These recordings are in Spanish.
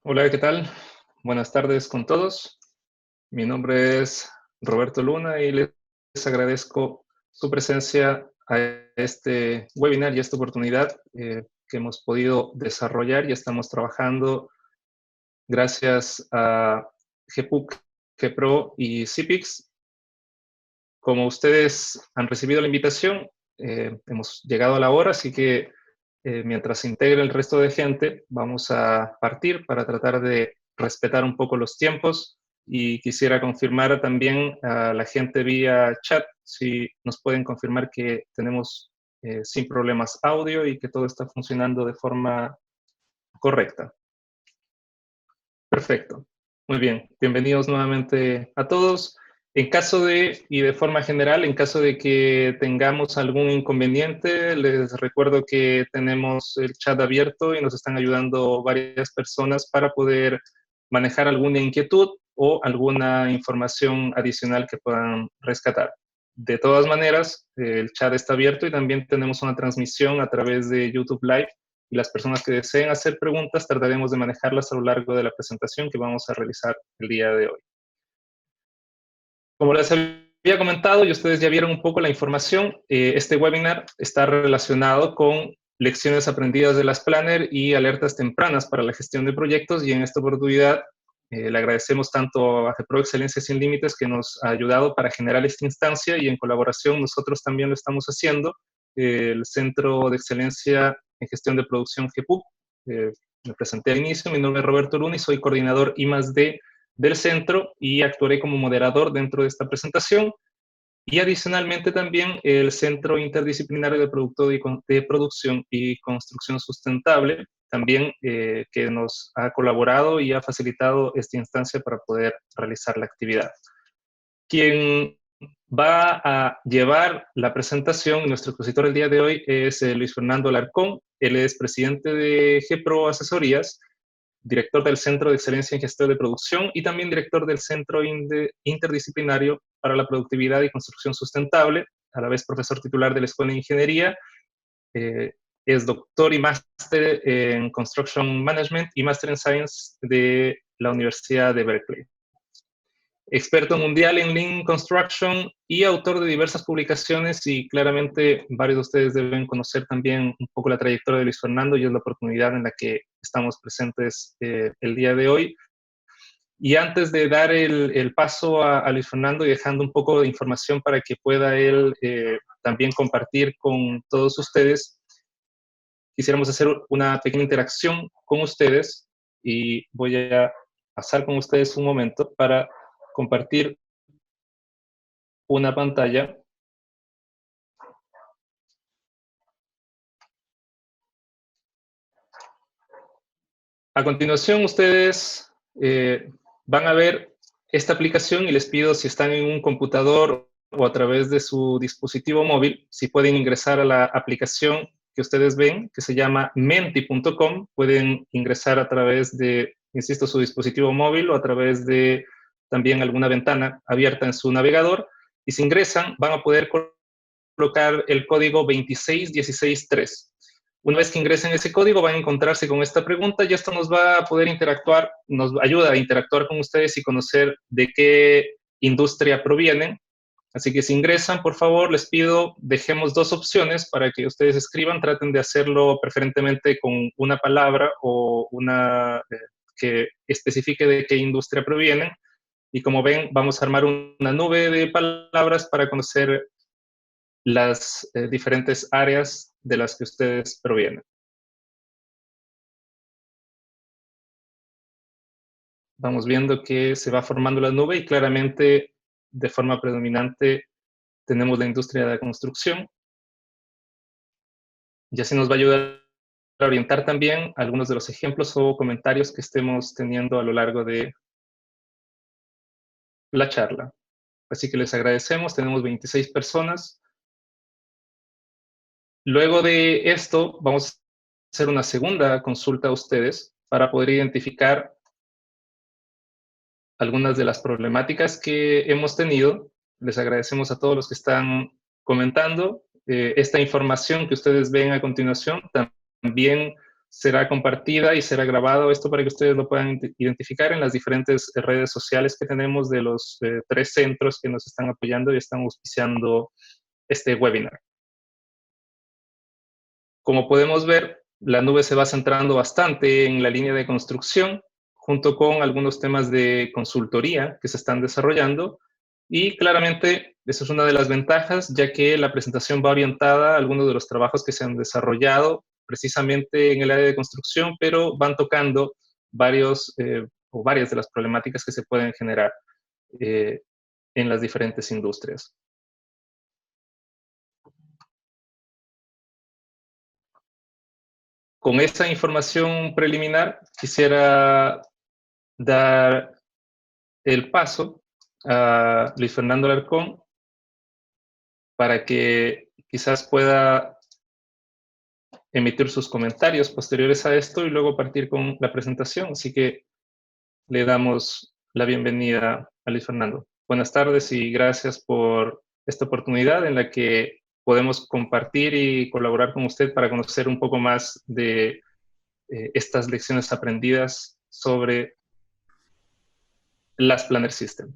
Hola, ¿qué tal? Buenas tardes con todos. Mi nombre es Roberto Luna y les agradezco su presencia a este webinar y esta oportunidad que hemos podido desarrollar y estamos trabajando gracias a GPUC, GPRO y CIPIX. Como ustedes han recibido la invitación, hemos llegado a la hora, así que mientras se integre el resto de gente, vamos a partir para tratar de respetar un poco los tiempos y quisiera confirmar también a la gente vía chat si nos pueden confirmar que tenemos sin problemas audio y que todo está funcionando de forma correcta. Perfecto. Muy bien. Bienvenidos nuevamente a todos. En caso de, y de forma general, en caso de que tengamos algún inconveniente, les recuerdo que tenemos el chat abierto y nos están ayudando varias personas para poder manejar alguna inquietud o alguna información adicional que puedan rescatar. De todas maneras, el chat está abierto y también tenemos una transmisión a través de YouTube Live y las personas que deseen hacer preguntas trataremos de manejarlas a lo largo de la presentación que vamos a realizar el día de hoy. Como les había comentado y ustedes ya vieron un poco la información, este webinar está relacionado con lecciones aprendidas de las Planner y alertas tempranas para la gestión de proyectos, y en esta oportunidad le agradecemos tanto a GPRO Excelencia Sin Límites, que nos ha ayudado para generar esta instancia, y en colaboración nosotros también lo estamos haciendo, el Centro de Excelencia en Gestión de Producción GPUC. Me presenté al inicio, mi nombre es Roberto Luna y soy coordinador I+D del centro y actuaré como moderador dentro de esta presentación. Y adicionalmente también el Centro Interdisciplinario de Producción y Construcción Sustentable, también que nos ha colaborado y ha facilitado esta instancia para poder realizar la actividad. Quien va a llevar la presentación, nuestro expositor el día de hoy, es Luis Fernando Alarcón. Él es presidente de GPRO Asesorías, director del Centro de Excelencia en Gestión de Producción y también director del Centro Interdisciplinario para la Productividad y Construcción Sustentable, a la vez profesor titular de la Escuela de Ingeniería. Es doctor y máster en Construction Management y máster en Science de la Universidad de Berkeley. Experto mundial en Lean Construction y autor de diversas publicaciones, y claramente varios de ustedes deben conocer también un poco la trayectoria de Luis Fernando, y es la oportunidad en la que estamos presentes el día de hoy. Y antes de dar el paso a Luis Fernando y dejando un poco de información para que pueda él también compartir con todos ustedes, quisiéramos hacer una pequeña interacción con ustedes, y voy a pasar con ustedes un momento para compartir una pantalla. A continuación, ustedes van a ver esta aplicación, y les pido, si están en un computador o a través de su dispositivo móvil, si pueden ingresar a la aplicación que ustedes ven, que se llama menti.com. Pueden ingresar a través de, insisto, su dispositivo móvil o a través de también alguna ventana abierta en su navegador, y si ingresan van a poder colocar el código 26163. Una vez que ingresen ese código van a encontrarse con esta pregunta, y esto nos va a poder interactuar, nos ayuda a interactuar con ustedes y conocer de qué industria provienen. Así que si ingresan, por favor, les pido, dejemos dos opciones para que ustedes escriban. Traten de hacerlo preferentemente con una palabra o una que especifique de qué industria provienen. Y como ven, vamos a armar una nube de palabras para conocer las diferentes áreas de las que ustedes provienen. Vamos viendo que se va formando la nube, y claramente de forma predominante tenemos la industria de la construcción. Ya se nos va a ayudar a orientar también algunos de los ejemplos o comentarios que estemos teniendo a lo largo de la charla. Así que les agradecemos, tenemos 26 personas. Luego de esto, vamos a hacer una segunda consulta a ustedes para poder identificar algunas de las problemáticas que hemos tenido. Les agradecemos a todos los que están comentando. Esta información que ustedes ven a continuación también será compartida y será grabado esto para que ustedes lo puedan identificar en las diferentes redes sociales que tenemos de los 3 centros que nos están apoyando y están auspiciando este webinar. Como podemos ver, la nube se va centrando bastante en la línea de construcción, junto con algunos temas de consultoría que se están desarrollando. Y claramente, eso es una de las ventajas, ya que la presentación va orientada a algunos de los trabajos que se han desarrollado precisamente en el área de construcción, pero van tocando varios o varias de las problemáticas que se pueden generar en las diferentes industrias. Con esta información preliminar, quisiera dar el paso a Luis Fernando Alarcón para que quizás pueda emitir sus comentarios posteriores a esto y luego partir con la presentación. Así que le damos la bienvenida a Luis Fernando. Buenas tardes y gracias por esta oportunidad en la que podemos compartir y colaborar con usted para conocer un poco más de estas lecciones aprendidas sobre las Planner System.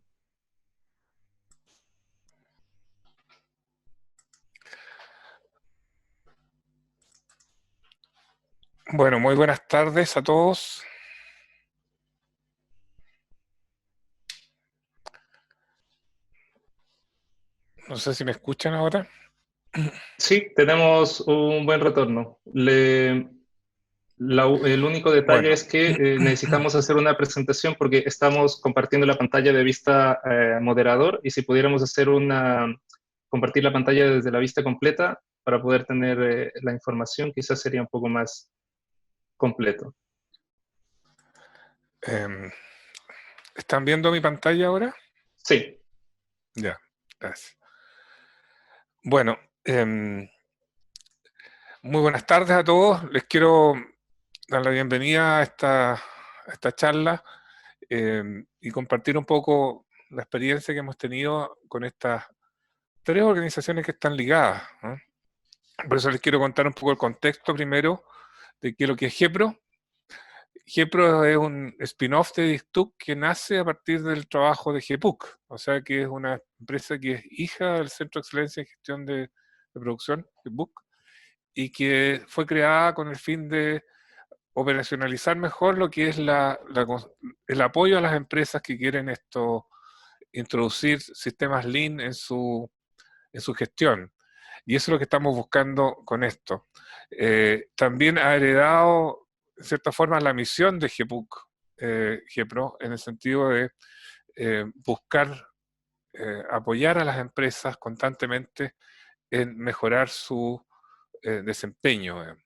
Bueno, muy buenas tardes a todos. No sé si me escuchan ahora. Sí, tenemos un buen retorno. El único detalle Bueno, es que necesitamos hacer una presentación porque estamos compartiendo la pantalla de vista moderador y si pudiéramos hacer compartir la pantalla desde la vista completa para poder tener la información, quizás sería un poco más completo. ¿están viendo mi pantalla ahora? Sí. Ya, gracias. Bueno, muy buenas tardes a todos. Les quiero dar la bienvenida a esta charla y compartir un poco la experiencia que hemos tenido con estas 3 organizaciones que están ligadas, ¿no? Por eso les quiero contar un poco el contexto primero de qué es lo que es GEPRO. GEPRO es un spin-off de DICTUC que nace a partir del trabajo de GEPUC, o sea que es una empresa que es hija del Centro de Excelencia en Gestión de Producción, GEPUC, y que fue creada con el fin de operacionalizar mejor lo que es el apoyo a las empresas que quieren introducir sistemas Lean en su gestión. Y eso es lo que estamos buscando con esto. También ha heredado, en cierta forma, la misión de GEPUC, GEPRO, en el sentido de buscar apoyar a las empresas constantemente en mejorar su desempeño.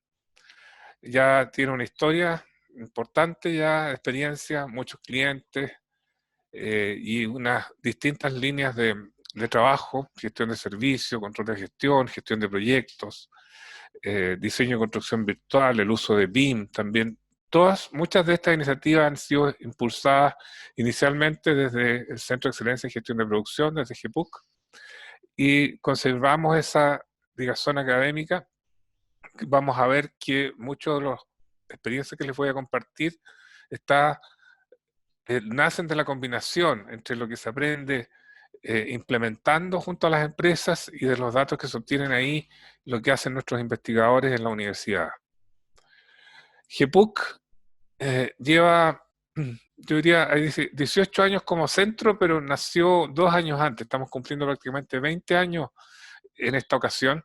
Ya tiene una historia importante, ya experiencia, muchos clientes y unas distintas líneas de trabajo, gestión de servicio, control de gestión de proyectos, diseño y construcción virtual, el uso de BIM también. Muchas de estas iniciativas han sido impulsadas inicialmente desde el Centro de Excelencia en Gestión de Producción, desde GEPUC, y conservamos esa ligazón académica. Vamos a ver que muchas de las experiencias que les voy a compartir nacen de la combinación entre lo que se aprende implementando junto a las empresas y de los datos que se obtienen ahí, lo que hacen nuestros investigadores en la universidad. GEPUC lleva, yo diría, 18 años como centro, pero nació 2 años antes. Estamos cumpliendo prácticamente 20 años en esta ocasión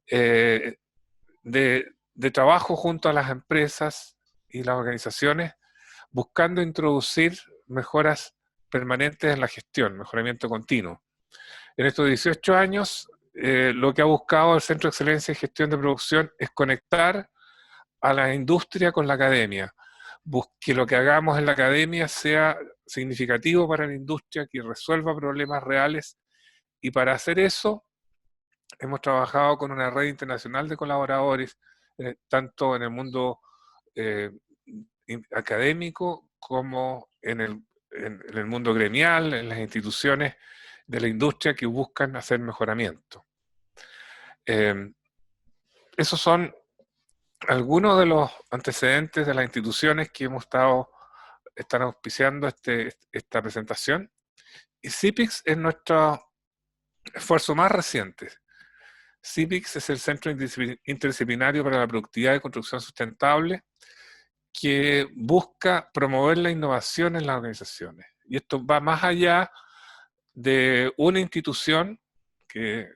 de trabajo junto a las empresas y las organizaciones, buscando introducir mejoras permanentes en la gestión, mejoramiento continuo. En estos 18 años, lo que ha buscado el Centro de Excelencia en Gestión de Producción es conectar a la industria con la academia. Que lo que hagamos en la academia sea significativo para la industria, que resuelva problemas reales, y para hacer eso hemos trabajado con una red internacional de colaboradores, tanto en el mundo académico como en el mundo gremial, en las instituciones de la industria que buscan hacer mejoramiento. Esos son algunos de los antecedentes de las instituciones que están auspiciando esta presentación. Y CIPIX es nuestro esfuerzo más reciente. CIPIX es el Centro Interdisciplinario para la Productividad y Construcción Sustentable, que busca promover la innovación en las organizaciones. Y esto va más allá de una institución que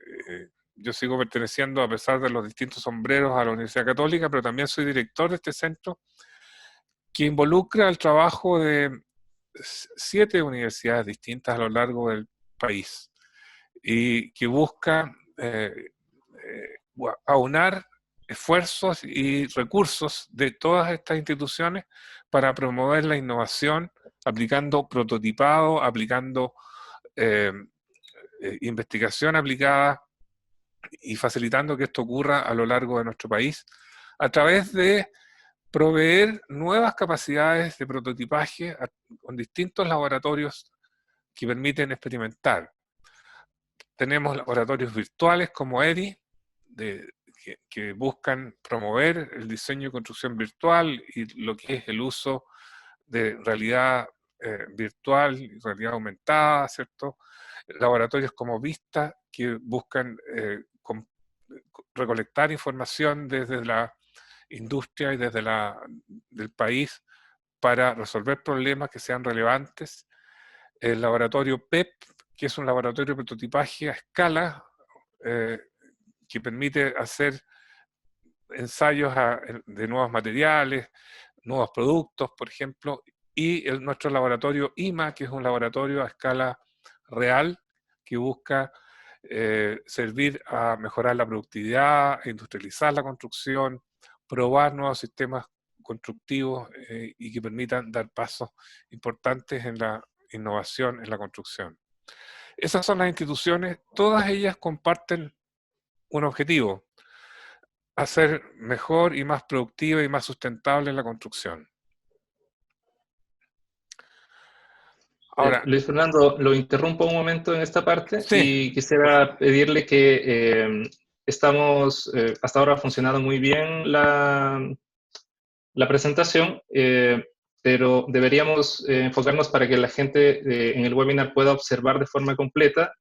yo sigo perteneciendo, a pesar de los distintos sombreros, a la Universidad Católica, pero también soy director de este centro, que involucra el trabajo de 7 universidades distintas a lo largo del país y que busca aunar esfuerzos y recursos de todas estas instituciones para promover la innovación, aplicando prototipado, aplicando investigación aplicada y facilitando que esto ocurra a lo largo de nuestro país a través de proveer nuevas capacidades de prototipaje con distintos laboratorios que permiten experimentar. Tenemos laboratorios virtuales como EDI, que buscan promover el diseño y construcción virtual y lo que es el uso de realidad virtual y realidad aumentada, ¿cierto? Laboratorios como Vista, que buscan recolectar información desde la industria y desde del país para resolver problemas que sean relevantes. El laboratorio PEP, que es un laboratorio de prototipaje a escala, que permite hacer ensayos de nuevos materiales, nuevos productos, por ejemplo, y nuestro laboratorio IMA, que es un laboratorio a escala real, que busca servir a mejorar la productividad, a industrializar la construcción, probar nuevos sistemas constructivos y que permitan dar pasos importantes en la innovación en la construcción. Esas son las instituciones, todas ellas comparten un objetivo: hacer mejor y más productiva y más sustentable la construcción. Ahora, Luis Fernando, lo interrumpo un momento en esta parte sí, y quisiera pedirle que hasta ahora ha funcionado muy bien la presentación, pero deberíamos enfocarnos para que la gente en el webinar pueda observar de forma completa.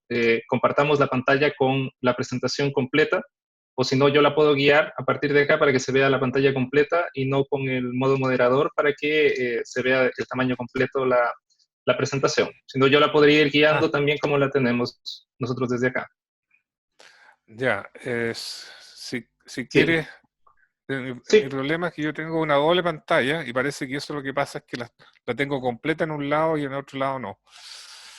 Compartamos la pantalla con la presentación completa, o si no, yo la puedo guiar a partir de acá para que se vea la pantalla completa y no con el modo moderador para que se vea el tamaño completo la presentación. Si no, yo la podría ir guiando también como la tenemos nosotros desde acá. ya, si Sí, quieres, mi sí, problema es que yo tengo una doble pantalla y parece que eso lo que pasa es que la tengo completa en un lado y en el otro lado no.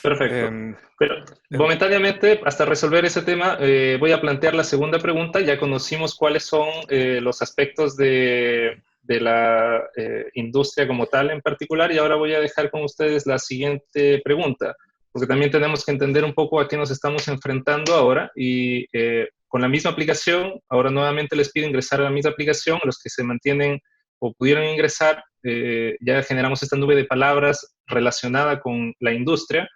perfecto. Em, Pero em, momentáneamente, hasta resolver ese tema, voy a plantear la segunda pregunta. Ya conocimos cuáles son los aspectos de la industria como tal en particular, y ahora voy a dejar con ustedes la siguiente pregunta, porque también tenemos que entender un poco a qué nos estamos enfrentando ahora. Y con la misma aplicación, ahora nuevamente les pido ingresar a la misma aplicación. Los que se mantienen o pudieron ingresar, ya generamos esta nube de palabras relacionada con la industria.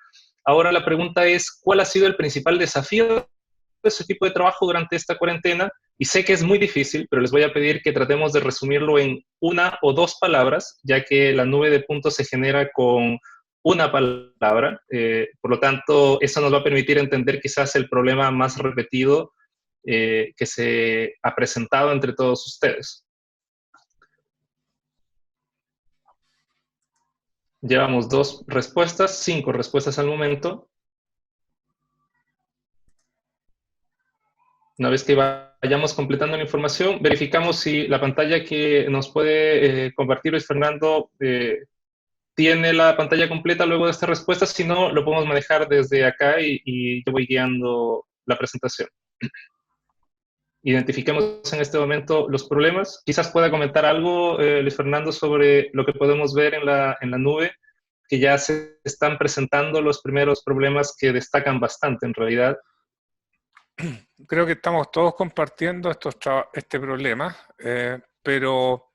Ahora la pregunta es, ¿cuál ha sido el principal desafío de ese tipo de trabajo durante esta cuarentena? Y sé que es muy difícil, pero les voy a pedir que tratemos de resumirlo en una o dos palabras, ya que la nube de puntos se genera con una palabra. Por lo tanto, eso nos va a permitir entender quizás el problema más repetido que se ha presentado entre todos ustedes. Llevamos 2 respuestas, 5 respuestas al momento. Una vez que vayamos completando la información, verificamos si la pantalla que nos puede compartir Luis Fernando tiene la pantalla completa luego de esta respuesta. Si no, lo podemos manejar desde acá y yo voy guiando la presentación. Identifiquemos en este momento los problemas. Quizás pueda comentar algo, Luis Fernando, sobre lo que podemos ver en la nube, que ya se están presentando los primeros problemas que destacan bastante en realidad. creo que estamos todos compartiendo este problema, pero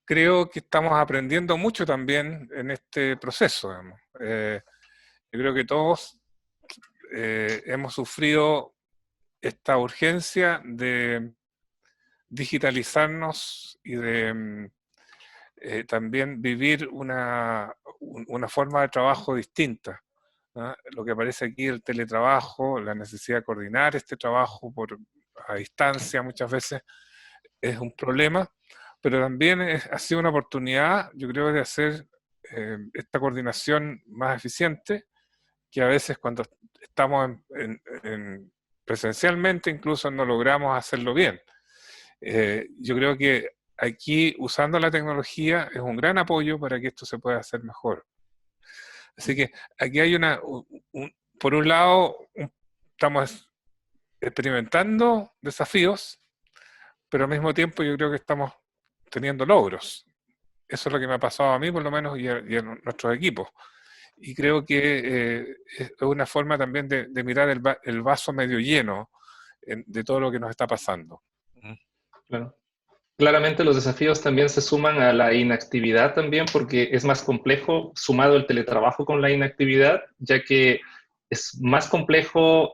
creo que estamos aprendiendo mucho también en este proceso, digamos. Yo creo que todos hemos sufrido esta urgencia de digitalizarnos y de también vivir una forma de trabajo distinta, ¿no? Lo que aparece aquí, el teletrabajo, la necesidad de coordinar este trabajo a distancia muchas veces es un problema, pero también ha sido una oportunidad, yo creo, de hacer esta coordinación más eficiente, que a veces cuando estamos presencialmente incluso no logramos hacerlo bien. Yo creo que aquí, usando la tecnología, es un gran apoyo para que esto se pueda hacer mejor. Así que aquí hay por un lado, estamos experimentando desafíos, pero al mismo tiempo yo creo que estamos teniendo logros. Eso es lo que me ha pasado a mí, por lo menos, y a nuestros equipos. Y creo que es una forma también de mirar el vaso medio lleno de todo lo que nos está pasando. Claro. Claramente los desafíos también se suman a la inactividad también, porque es más complejo sumado el teletrabajo con la inactividad, ya que es más complejo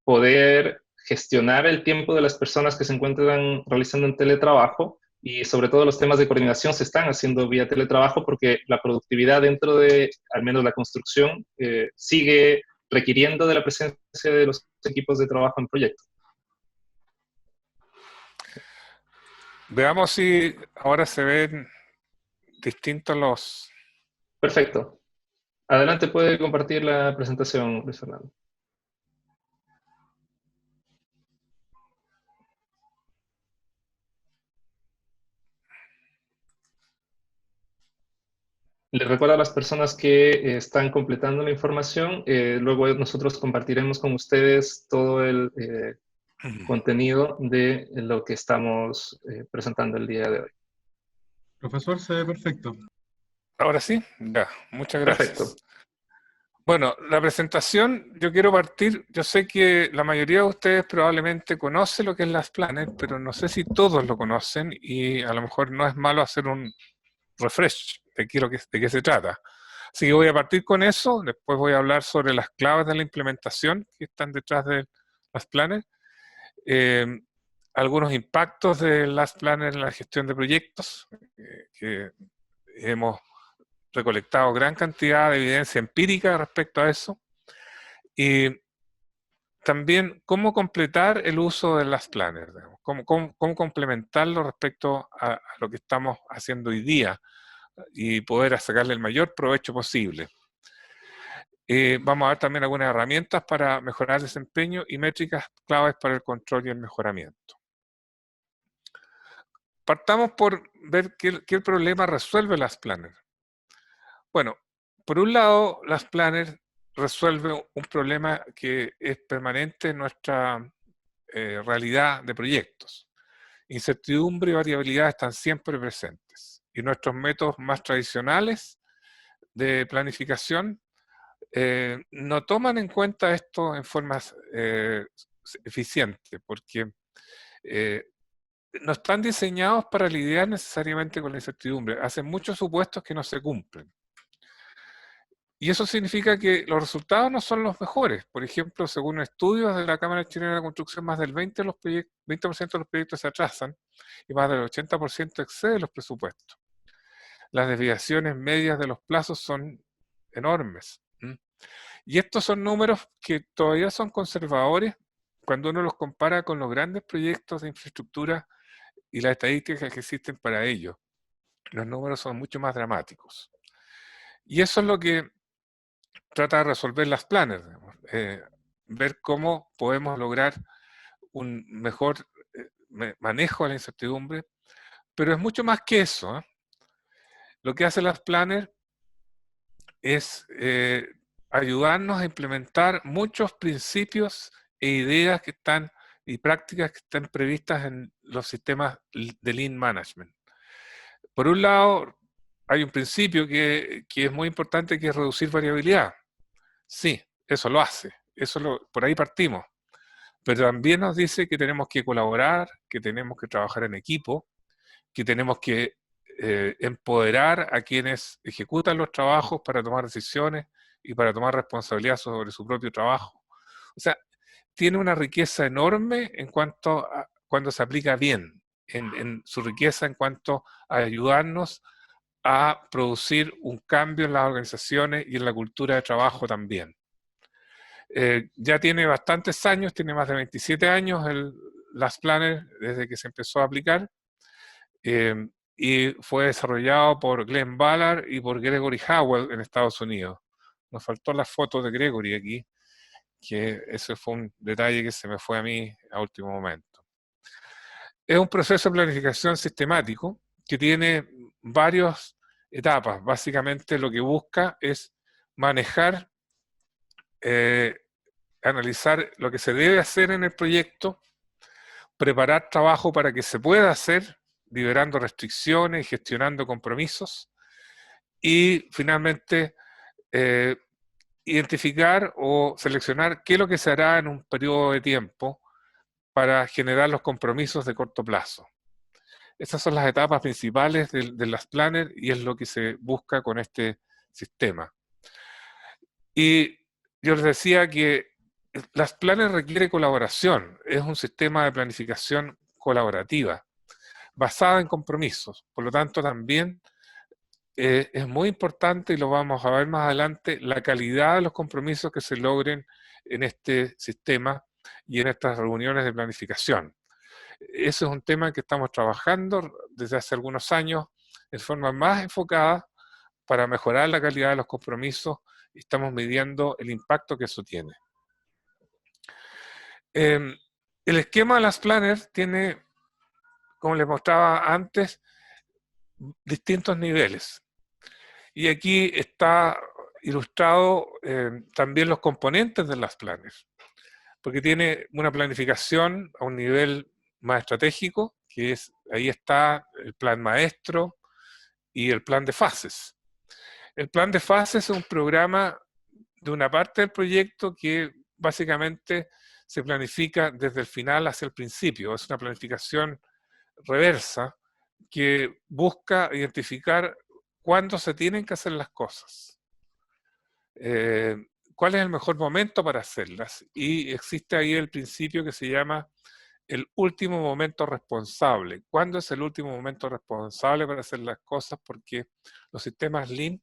poder gestionar el tiempo de las personas que se encuentran realizando un teletrabajo, y sobre todo los temas de coordinación se están haciendo vía teletrabajo porque la productividad dentro de, al menos la construcción, sigue requiriendo de la presencia de los equipos de trabajo en proyecto. Veamos si ahora se ven distintos los... Perfecto. Adelante, puede compartir la presentación, Luis Fernando. Les recuerdo a las personas que están completando la información, luego nosotros compartiremos con ustedes todo el contenido de lo que estamos presentando el día de hoy. Profesor, se ve perfecto. Ahora sí, ya, muchas gracias. Perfecto. Bueno, la presentación, yo quiero partir, yo sé que la mayoría de ustedes probablemente conoce lo que es Last Planet, pero no sé si todos lo conocen y a lo mejor no es malo hacer un refresh de qué se trata. Así que voy a partir con eso, después voy a hablar sobre las claves de la implementación que están detrás de Last Planet, algunos impactos de Last Planet en la gestión de proyectos, que hemos recolectado gran cantidad de evidencia empírica respecto a eso, y también cómo completar el uso de Last Planner, cómo complementarlo respecto a lo que estamos haciendo hoy día y poder sacarle el mayor provecho posible. Vamos a ver también algunas herramientas para mejorar el desempeño y métricas claves para el control y el mejoramiento. Partamos por ver qué problema resuelve Last Planner. Bueno, por un lado, Last Planner resuelve un problema que es permanente en nuestra realidad de proyectos. Incertidumbre y variabilidad están siempre presentes. Y nuestros métodos más tradicionales de planificación no toman en cuenta esto en forma eficiente, porque no están diseñados para lidiar necesariamente con la incertidumbre. Hacen muchos supuestos que no se cumplen. Y eso significa que los resultados no son los mejores. Por ejemplo, según estudios de la Cámara Chilena de la Construcción, más del 20% de los proyectos se atrasan y más del 80% excede los presupuestos. Las desviaciones medias de los plazos son enormes. Y estos son números que todavía son conservadores cuando uno los compara con los grandes proyectos de infraestructura y las estadísticas que existen para ello. Los números son mucho más dramáticos. Y eso es lo que trata de resolver Last Planner, ver cómo podemos lograr un mejor manejo de la incertidumbre, pero es mucho más que eso, ¿eh? Lo que hace Last Planner es ayudarnos a implementar muchos principios e ideas que están y prácticas que están previstas en los sistemas de Lean Management. Por un lado, hay un principio que es muy importante, que es reducir variabilidad. Sí, eso lo hace, por ahí partimos. Pero también nos dice que tenemos que colaborar, que tenemos que trabajar en equipo, que tenemos que empoderar a quienes ejecutan los trabajos para tomar decisiones y para tomar responsabilidad sobre su propio trabajo. O sea, tiene una riqueza enorme en cuanto a cuando se aplica bien. en su riqueza en cuanto a ayudarnos a producir un cambio en las organizaciones y en la cultura de trabajo también. Ya tiene bastantes años, tiene más de 27 años el Last Planner desde que se empezó a aplicar, y fue desarrollado por Glenn Ballard y por Gregory Howell en Estados Unidos. Nos faltó la foto de Gregory aquí, que ese fue un detalle que se me fue a mí a último momento. Es un proceso de planificación sistemático que tiene varias etapas. Básicamente lo que busca es manejar, analizar lo que se debe hacer en el proyecto, preparar trabajo para que se pueda hacer, liberando restricciones, gestionando compromisos, y finalmente identificar o seleccionar qué es lo que se hará en un periodo de tiempo para generar los compromisos de corto plazo. Estas son las etapas principales de las Planner y es lo que se busca con este sistema. Y yo les decía que las Planner requiere colaboración, es un sistema de planificación colaborativa, basada en compromisos. Por lo tanto, también es muy importante, y lo vamos a ver más adelante, la calidad de los compromisos que se logren en este sistema y en estas reuniones de planificación. Ese es un tema en que estamos trabajando desde hace algunos años de forma más enfocada para mejorar la calidad de los compromisos, y estamos midiendo el impacto que eso tiene. El esquema de las Planners tiene, como les mostraba antes, distintos niveles. Y aquí está ilustrado también los componentes de las Planners, porque tiene una planificación a un nivel más estratégico, que es, ahí está el plan maestro y el plan de fases. El plan de fases es un programa de una parte del proyecto que básicamente se planifica desde el final hacia el principio. Es una planificación reversa que busca identificar cuándo se tienen que hacer las cosas, cuál es el mejor momento para hacerlas, y existe ahí el principio que se llama el último momento responsable. ¿Cuándo es el último momento responsable para hacer las cosas? Porque los sistemas Lean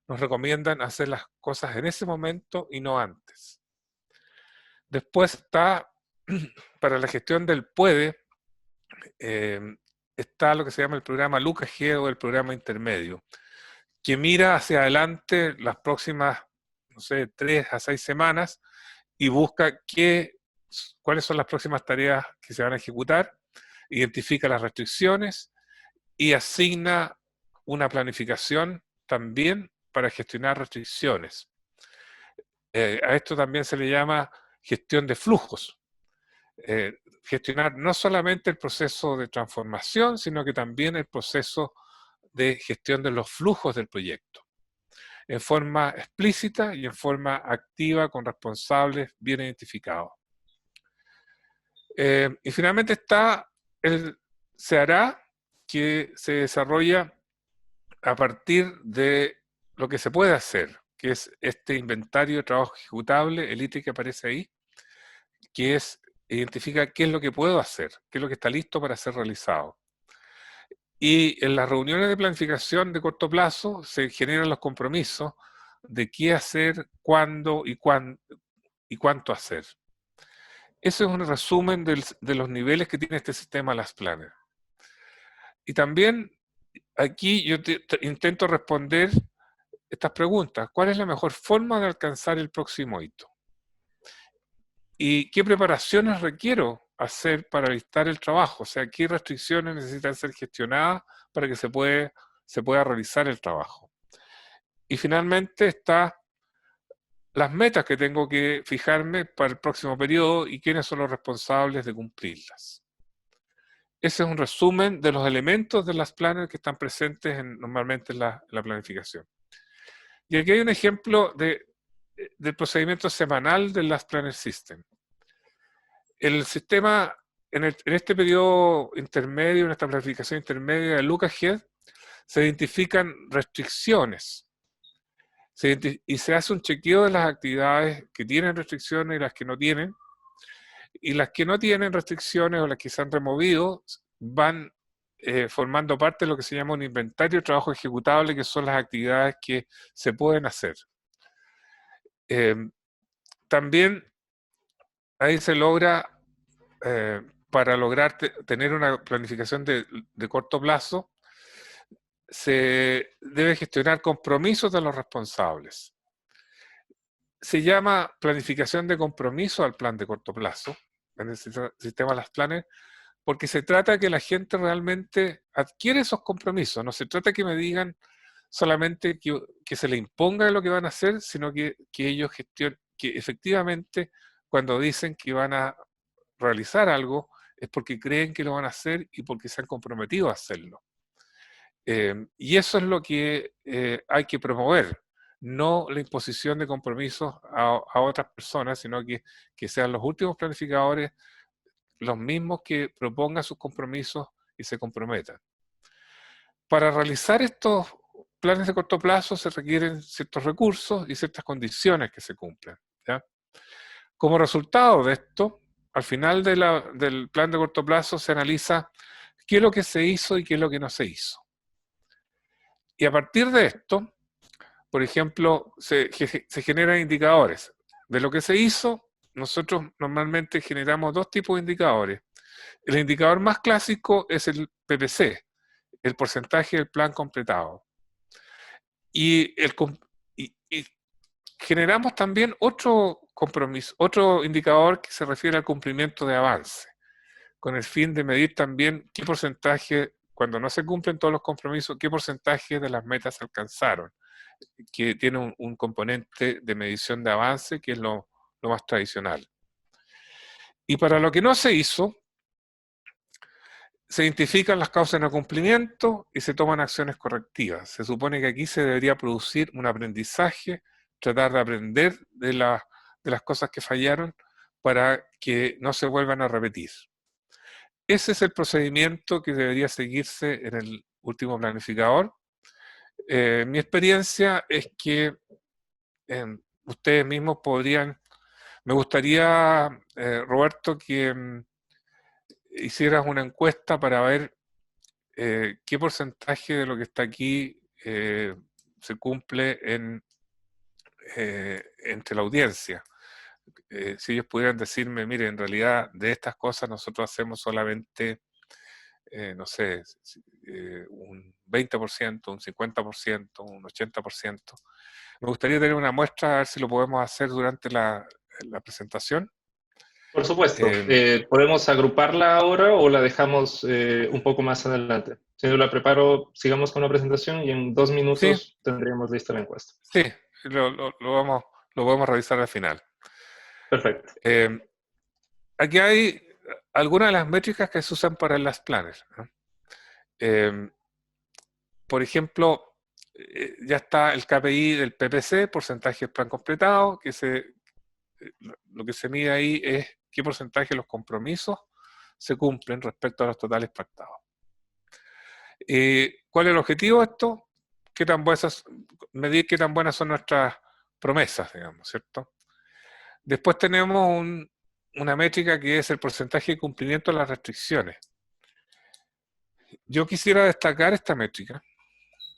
nos recomiendan hacer las cosas en ese momento y no antes. Después está, para la gestión del puede, está lo que se llama el programa LucaG o el programa intermedio, que mira hacia adelante las próximas, no sé, 3 a 6 semanas y busca cuáles son las próximas tareas que se van a ejecutar, identifica las restricciones y asigna una planificación también para gestionar restricciones. A esto también se le llama gestión de flujos. Gestionar no solamente el proceso de transformación, sino que también el proceso de gestión de los flujos del proyecto, en forma explícita y en forma activa, con responsables bien identificados. Y finalmente está el se hará, que se desarrolla a partir de lo que se puede hacer, que es este inventario de trabajo ejecutable, el ítem que aparece ahí, que identifica qué es lo que puedo hacer, qué es lo que está listo para ser realizado. Y en las reuniones de planificación de corto plazo se generan los compromisos de qué hacer, cuándo y cuánto hacer. Ese es un resumen de los niveles que tiene este sistema Last Planner. Y también aquí yo intento responder estas preguntas. ¿Cuál es la mejor forma de alcanzar el próximo hito? ¿Y qué preparaciones requiero hacer para listar el trabajo? O sea, ¿qué restricciones necesitan ser gestionadas para que se pueda realizar el trabajo? Y finalmente está las metas que tengo que fijarme para el próximo periodo y quiénes son los responsables de cumplirlas. Ese es un resumen de los elementos de las planners que están presentes normalmente en la planificación. Y aquí hay un ejemplo del procedimiento semanal del Last Planner System. El sistema, en este periodo intermedio, en esta planificación intermedia de LucaG, se identifican restricciones. Y se hace un chequeo de las actividades que tienen restricciones y las que no tienen. Y las que no tienen restricciones o las que se han removido, van formando parte de lo que se llama un inventario de trabajo ejecutable, que son las actividades que se pueden hacer. También ahí se logra, para lograr tener una planificación de corto plazo, se debe gestionar compromisos de los responsables. Se llama planificación de compromiso al plan de corto plazo, en el sistema de los planes, porque se trata de que la gente realmente adquiere esos compromisos. No se trata que me digan solamente que se le imponga lo que van a hacer, sino que ellos gestionen, que efectivamente cuando dicen que van a realizar algo es porque creen que lo van a hacer y porque se han comprometido a hacerlo. Y eso es lo que hay que promover, no la imposición de compromisos a otras personas, sino que sean los últimos planificadores los mismos que propongan sus compromisos y se comprometan. Para realizar estos planes de corto plazo se requieren ciertos recursos y ciertas condiciones que se cumplan, ¿ya? Como resultado de esto, al final del plan de corto plazo se analiza qué es lo que se hizo y qué es lo que no se hizo. Y a partir de esto, por ejemplo, se generan indicadores. De lo que se hizo, nosotros normalmente generamos dos tipos de indicadores. El indicador más clásico es el PPC, el porcentaje del plan completado. Y generamos también otro compromiso, otro indicador que se refiere al cumplimiento de avance, con el fin de medir también qué porcentaje, cuando no se cumplen todos los compromisos, qué porcentaje de las metas se alcanzaron, que tiene un componente de medición de avance que es lo más tradicional. Y para lo que no se hizo, se identifican las causas de no cumplimiento y se toman acciones correctivas. Se supone que aquí se debería producir un aprendizaje, tratar de aprender de las cosas que fallaron para que no se vuelvan a repetir. Ese es el procedimiento que debería seguirse en el último planificador. Mi experiencia es que ustedes mismos podrían, me gustaría, Roberto, que hicieras una encuesta para ver qué porcentaje de lo que está aquí se cumple entre la audiencia. Si ellos pudieran decirme, mire, en realidad de estas cosas nosotros hacemos solamente, no sé, un 20%, un 50%, un 80%. Me gustaría tener una muestra, a ver si lo podemos hacer durante la presentación. Por supuesto. ¿Podemos agruparla ahora o la dejamos un poco más adelante? Si yo la preparo, sigamos con la presentación y en 2 minutos Sí, tendríamos lista la encuesta. sí, lo vamos a revisar al final. Perfecto. Aquí hay algunas de las métricas que se usan para las planes, ¿no? Por ejemplo, ya está el KPI del PPC, porcentaje del plan completado, lo que se mide ahí es qué porcentaje de los compromisos se cumplen respecto a los totales pactados. ¿Cuál es el objetivo de esto? Medir qué tan buenas son nuestras promesas, digamos, ¿cierto? Después tenemos una métrica que es el porcentaje de cumplimiento de las restricciones. Yo quisiera destacar esta métrica,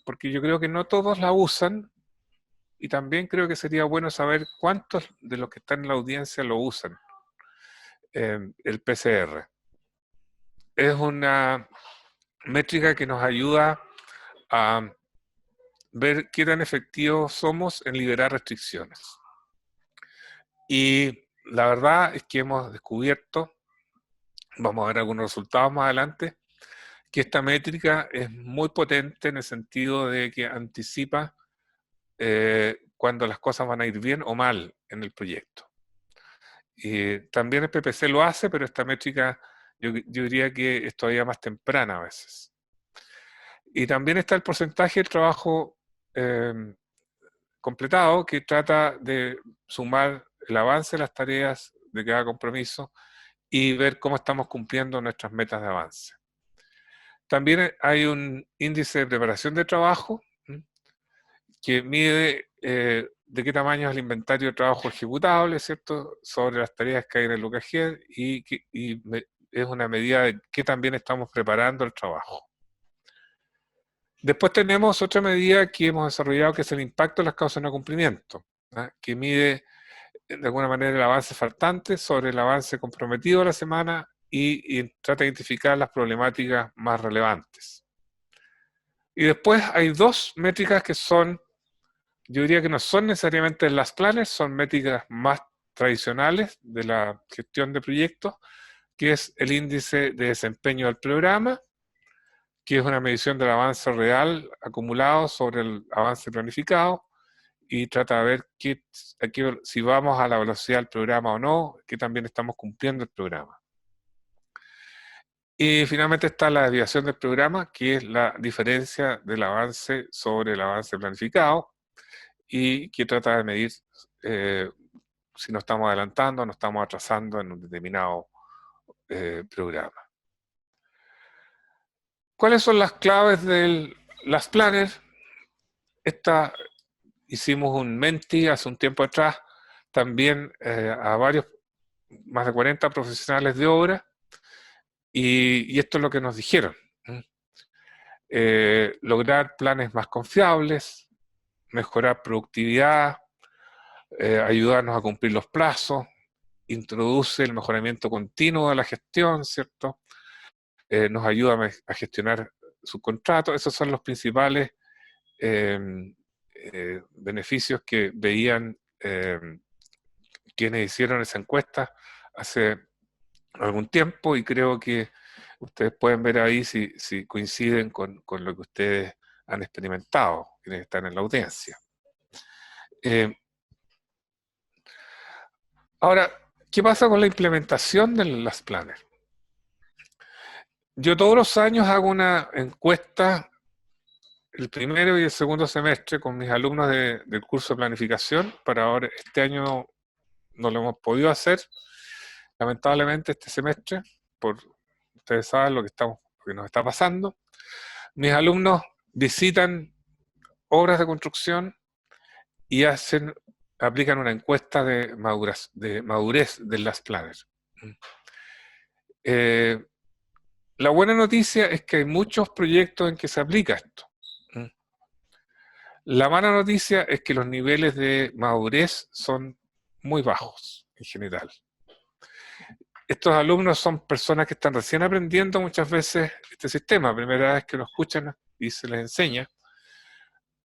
porque yo creo que no todos la usan, y también creo que sería bueno saber cuántos de los que están en la audiencia lo usan, el PCR. Es una métrica que nos ayuda a ver qué tan efectivos somos en liberar restricciones. Y la verdad es que hemos descubierto, vamos a ver algunos resultados más adelante, que esta métrica es muy potente en el sentido de que anticipa cuando las cosas van a ir bien o mal en el proyecto. Y también el PPC lo hace, pero esta métrica yo diría que es todavía más temprana a veces. Y también está el porcentaje del trabajo completado, que trata de sumar el avance de las tareas de cada compromiso y ver cómo estamos cumpliendo nuestras metas de avance. También hay un índice de preparación de trabajo que mide de qué tamaño es el inventario de trabajo ejecutable, ¿cierto?, sobre las tareas que hay en el UKG y es una medida de que también estamos preparando el trabajo. Después tenemos otra medida que hemos desarrollado, que es el impacto de las causas de no cumplimiento, que mide de alguna manera el avance faltante sobre el avance comprometido de la semana y trata de identificar las problemáticas más relevantes. Y después hay dos métricas que son, yo diría que no son necesariamente las planners, son métricas más tradicionales de la gestión de proyectos, que es el índice de desempeño del programa, que es una medición del avance real acumulado sobre el avance planificado, y trata de ver si vamos a la velocidad del programa o no, que también estamos cumpliendo el programa. Y finalmente está la desviación del programa, que es la diferencia del avance sobre el avance planificado, y que trata de medir si nos estamos adelantando o nos estamos atrasando en un determinado programa. ¿Cuáles son las claves de las planners? Hicimos un Menti hace un tiempo atrás, también a más de 40 profesionales de obra, y esto es lo que nos dijeron. Lograr planes más confiables, mejorar productividad, ayudarnos a cumplir los plazos, introduce el mejoramiento continuo de la gestión, ¿cierto? Nos ayuda a gestionar subcontratos. Esos son los principales beneficios que veían quienes hicieron esa encuesta hace algún tiempo, y creo que ustedes pueden ver ahí si coinciden con lo que ustedes han experimentado, quienes están en la audiencia. Ahora, ¿qué pasa con la implementación de las planners? Yo todos los años hago una encuesta, el primero y el segundo semestre, con mis alumnos del curso de planificación. Para ahora, este año no lo hemos podido hacer, lamentablemente, este semestre, ustedes saben lo que nos está pasando. Mis alumnos visitan obras de construcción y aplican una encuesta de madurez de las planners. La buena noticia es que hay muchos proyectos en que se aplica esto. La mala noticia es que los niveles de madurez son muy bajos en general. Estos alumnos son personas que están recién aprendiendo muchas veces este sistema, primera vez que lo escuchan y se les enseña,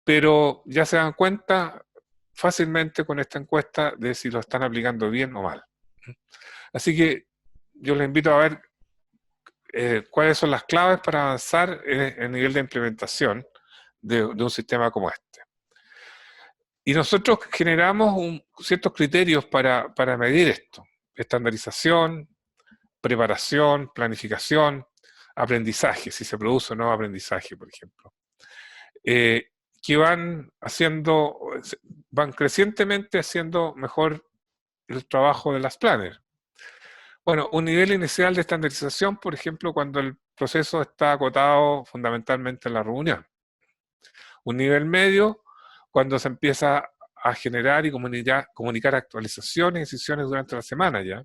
pero ya se dan cuenta fácilmente con esta encuesta de si lo están aplicando bien o mal. Así que yo les invito a ver cuáles son las claves para avanzar en el nivel de implementación de un sistema como este. Y nosotros generamos ciertos criterios para medir esto: estandarización, preparación, planificación, aprendizaje, si se produce o no aprendizaje, por ejemplo, que van crecientemente haciendo mejor el trabajo de las planners. Bueno, un nivel inicial de estandarización, por ejemplo, cuando el proceso está acotado fundamentalmente en la reunión. Un nivel medio, cuando se empieza a generar y comunicar actualizaciones y decisiones durante la semana ya.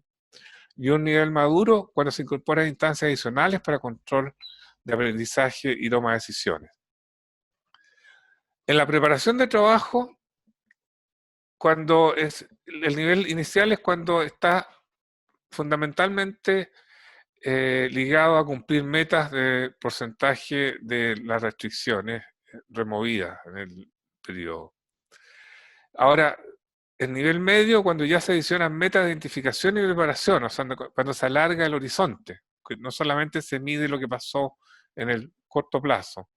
Y un nivel maduro, cuando se incorporan instancias adicionales para control de aprendizaje y toma de decisiones. En la preparación de trabajo, el nivel inicial es cuando está fundamentalmente ligado a cumplir metas de porcentaje de las restricciones removidas en el periodo. Ahora, el nivel medio, cuando ya se adicionan metas de identificación y preparación, o sea, cuando se alarga el horizonte, que no solamente se mide lo que pasó en el corto plazo.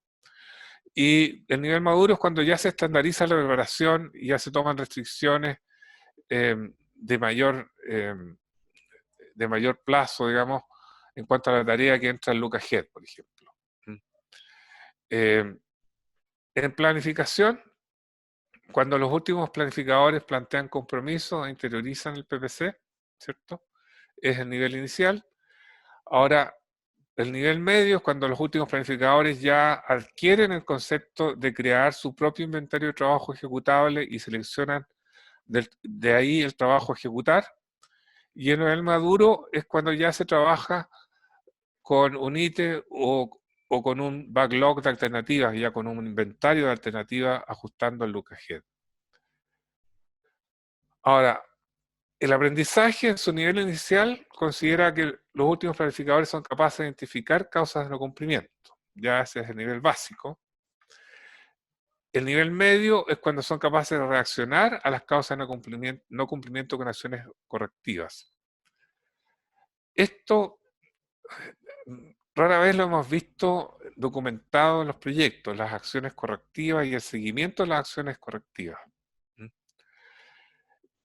Y el nivel maduro es cuando ya se estandariza la preparación y ya se toman restricciones de mayor plazo, digamos, en cuanto a la tarea que entra en LucaGED, por ejemplo. En planificación, cuando los últimos planificadores plantean compromisos e interiorizan el PPC, ¿cierto? Es el nivel inicial. Ahora, el nivel medio es cuando los últimos planificadores ya adquieren el concepto de crear su propio inventario de trabajo ejecutable y seleccionan de ahí el trabajo a ejecutar. Y el nivel maduro es cuando ya se trabaja con un ítem o con un backlog de alternativas, ya con un inventario de alternativas ajustando el look ahead. Ahora, el aprendizaje en su nivel inicial considera que los últimos planificadores son capaces de identificar causas de no cumplimiento. Ya ese es el nivel básico. El nivel medio es cuando son capaces de reaccionar a las causas de no cumplimiento con acciones correctivas. Esto rara vez lo hemos visto documentado en los proyectos, las acciones correctivas y el seguimiento de las acciones correctivas.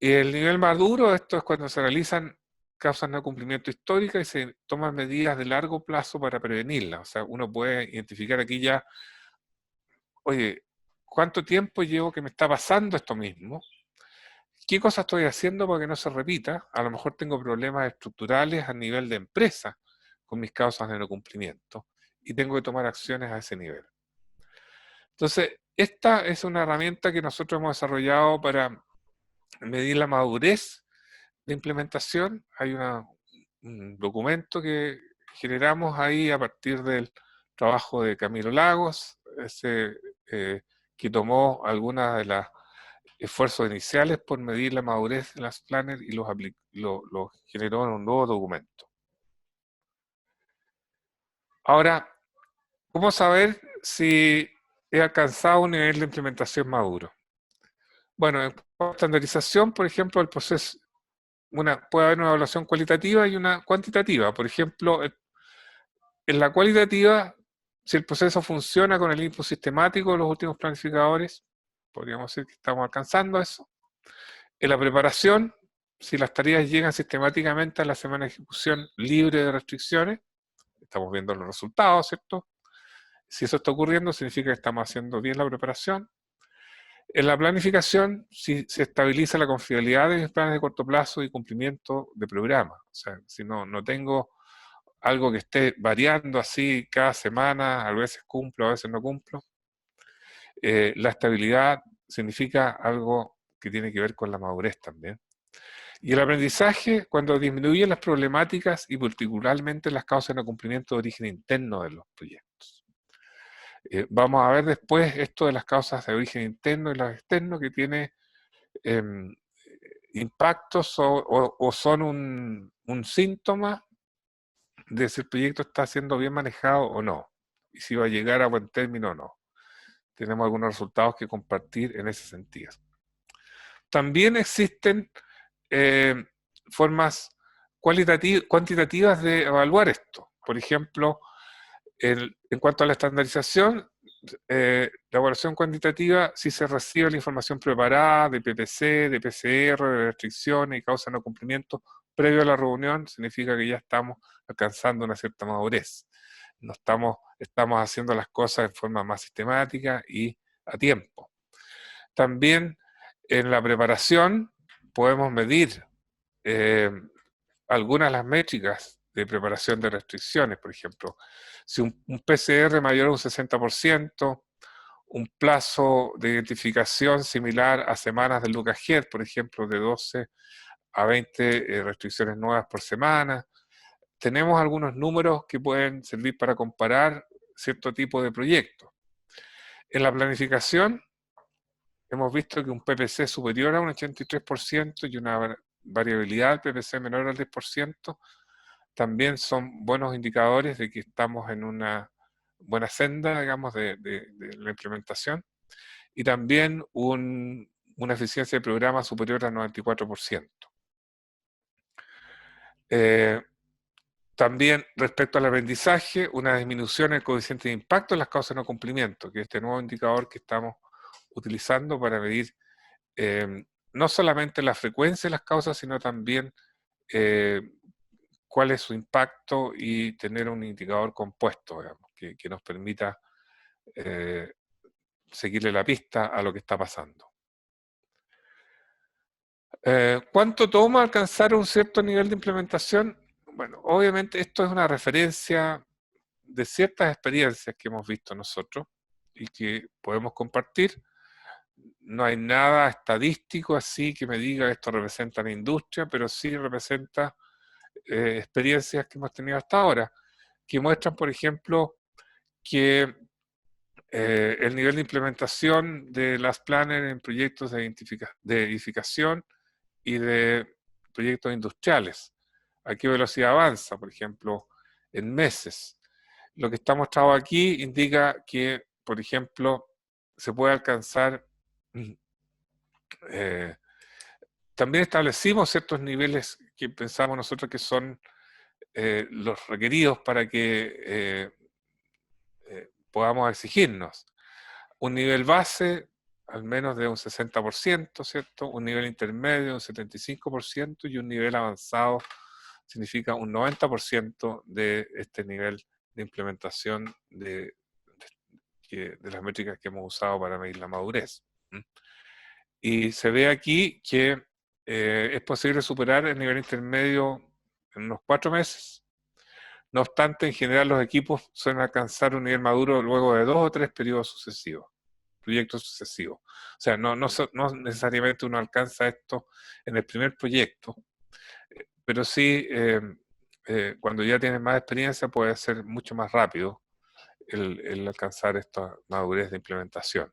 Y el nivel maduro, esto es cuando se realizan causas de no cumplimiento históricas y se toman medidas de largo plazo para prevenirlas. O sea, uno puede identificar aquí ya, oye, ¿cuánto tiempo llevo que me está pasando esto mismo? ¿Qué cosas estoy haciendo para que no se repita? A lo mejor tengo problemas estructurales a nivel de empresa con mis causas de no cumplimiento y tengo que tomar acciones a ese nivel. Entonces, esta es una herramienta que nosotros hemos desarrollado para medir la madurez de implementación. Hay un documento que generamos ahí a partir del trabajo de Camilo Lagos, que tomó algunas de las esfuerzos iniciales por medir la madurez de las planners y los generó en un nuevo documento. Ahora, ¿cómo saber si he alcanzado un nivel de implementación maduro? Bueno, en estandarización, por ejemplo, el proceso, puede haber una evaluación cualitativa y una cuantitativa. Por ejemplo, en la cualitativa, si el proceso funciona con el input sistemático de los últimos planificadores, podríamos decir que estamos alcanzando eso. En la preparación, si las tareas llegan sistemáticamente a la semana de ejecución libre de restricciones, estamos viendo los resultados, ¿cierto? Si eso está ocurriendo, significa que estamos haciendo bien la preparación. En la planificación, si se estabiliza la confiabilidad de mis planes de corto plazo y cumplimiento de programa. O sea, si no tengo algo que esté variando así cada semana, a veces cumplo, a veces no cumplo. La estabilidad significa algo que tiene que ver con la madurez también. Y el aprendizaje, cuando disminuyen las problemáticas y particularmente las causas de no cumplimiento de origen interno de los proyectos. Vamos a ver después esto de las causas de origen interno y las externo que tiene impactos o son un síntoma de si el proyecto está siendo bien manejado o no, y si va a llegar a buen término o no. Tenemos algunos resultados que compartir en ese sentido. También existen formas cuantitativas de evaluar esto. Por ejemplo, en cuanto a la estandarización, la evaluación cuantitativa, si se recibe la información preparada de PPC, de PCR, de restricciones y causa de no cumplimiento previo a la reunión, significa que ya estamos alcanzando una cierta madurez. No estamos haciendo las cosas en forma más sistemática y a tiempo. También en la preparación podemos medir algunas de las métricas de preparación de restricciones, por ejemplo, si un PCR mayor a un 60%, un plazo de identificación similar a semanas del look ahead, por ejemplo, de 12 a 20 restricciones nuevas por semana. Tenemos algunos números que pueden servir para comparar cierto tipo de proyectos. En la planificación, hemos visto que un PPC superior a un 83% y una variabilidad del PPC menor al 10% también son buenos indicadores de que estamos en una buena senda, digamos, de la implementación, y también una eficiencia de programa superior al 94%. También respecto al aprendizaje, una disminución en el coeficiente de impacto en las causas de no cumplimiento, que es este nuevo indicador que estamos utilizando para medir no solamente la frecuencia de las causas, sino también cuál es su impacto y tener un indicador compuesto, digamos, que nos permita seguirle la pista a lo que está pasando. ¿Cuánto toma alcanzar un cierto nivel de implementación? Bueno, obviamente esto es una referencia de ciertas experiencias que hemos visto nosotros y que podemos compartir. No hay nada estadístico así que me diga esto representa la industria, pero sí representa experiencias que hemos tenido hasta ahora. que muestran, por ejemplo, que el nivel de implementación de las planners en proyectos de edificación y de proyectos industriales. ¿A qué velocidad avanza? Por ejemplo, en meses. Lo que está mostrado aquí indica que, por ejemplo, se puede alcanzar, también establecimos ciertos niveles que pensamos nosotros que son los requeridos para que podamos exigirnos. Un nivel base, al menos de un 60%, ¿cierto? Un nivel intermedio de un 75% y un nivel avanzado significa un 90% de este nivel de implementación de las métricas que hemos usado para medir la madurez. Y se ve aquí que es posible superar el nivel intermedio en unos 4 meses. No obstante, en general los equipos suelen alcanzar un nivel maduro luego de 2 o 3 periodos sucesivos, proyectos sucesivos. O sea, no necesariamente uno alcanza esto en el primer proyecto, pero sí cuando ya tienes más experiencia puede ser mucho más rápido el alcanzar esta madurez de implementación.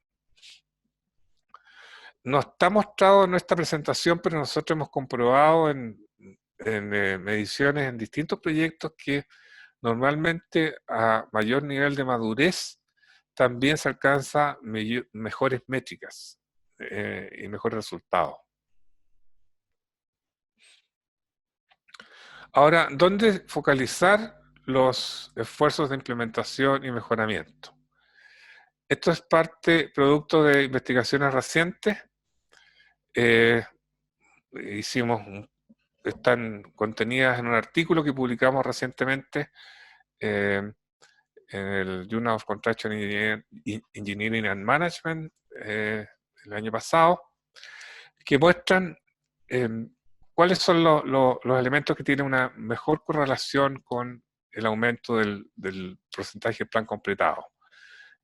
No está mostrado en nuestra presentación, pero nosotros hemos comprobado en mediciones en distintos proyectos que normalmente a mayor nivel de madurez también se alcanza mejores métricas y mejores resultados. Ahora, ¿dónde focalizar los esfuerzos de implementación y mejoramiento? Esto es producto de investigaciones recientes. Están contenidas en un artículo que publicamos recientemente en el Journal of Construction Engineering and Management el año pasado, que muestran cuáles son los elementos que tienen una mejor correlación con el aumento del porcentaje de plan completado.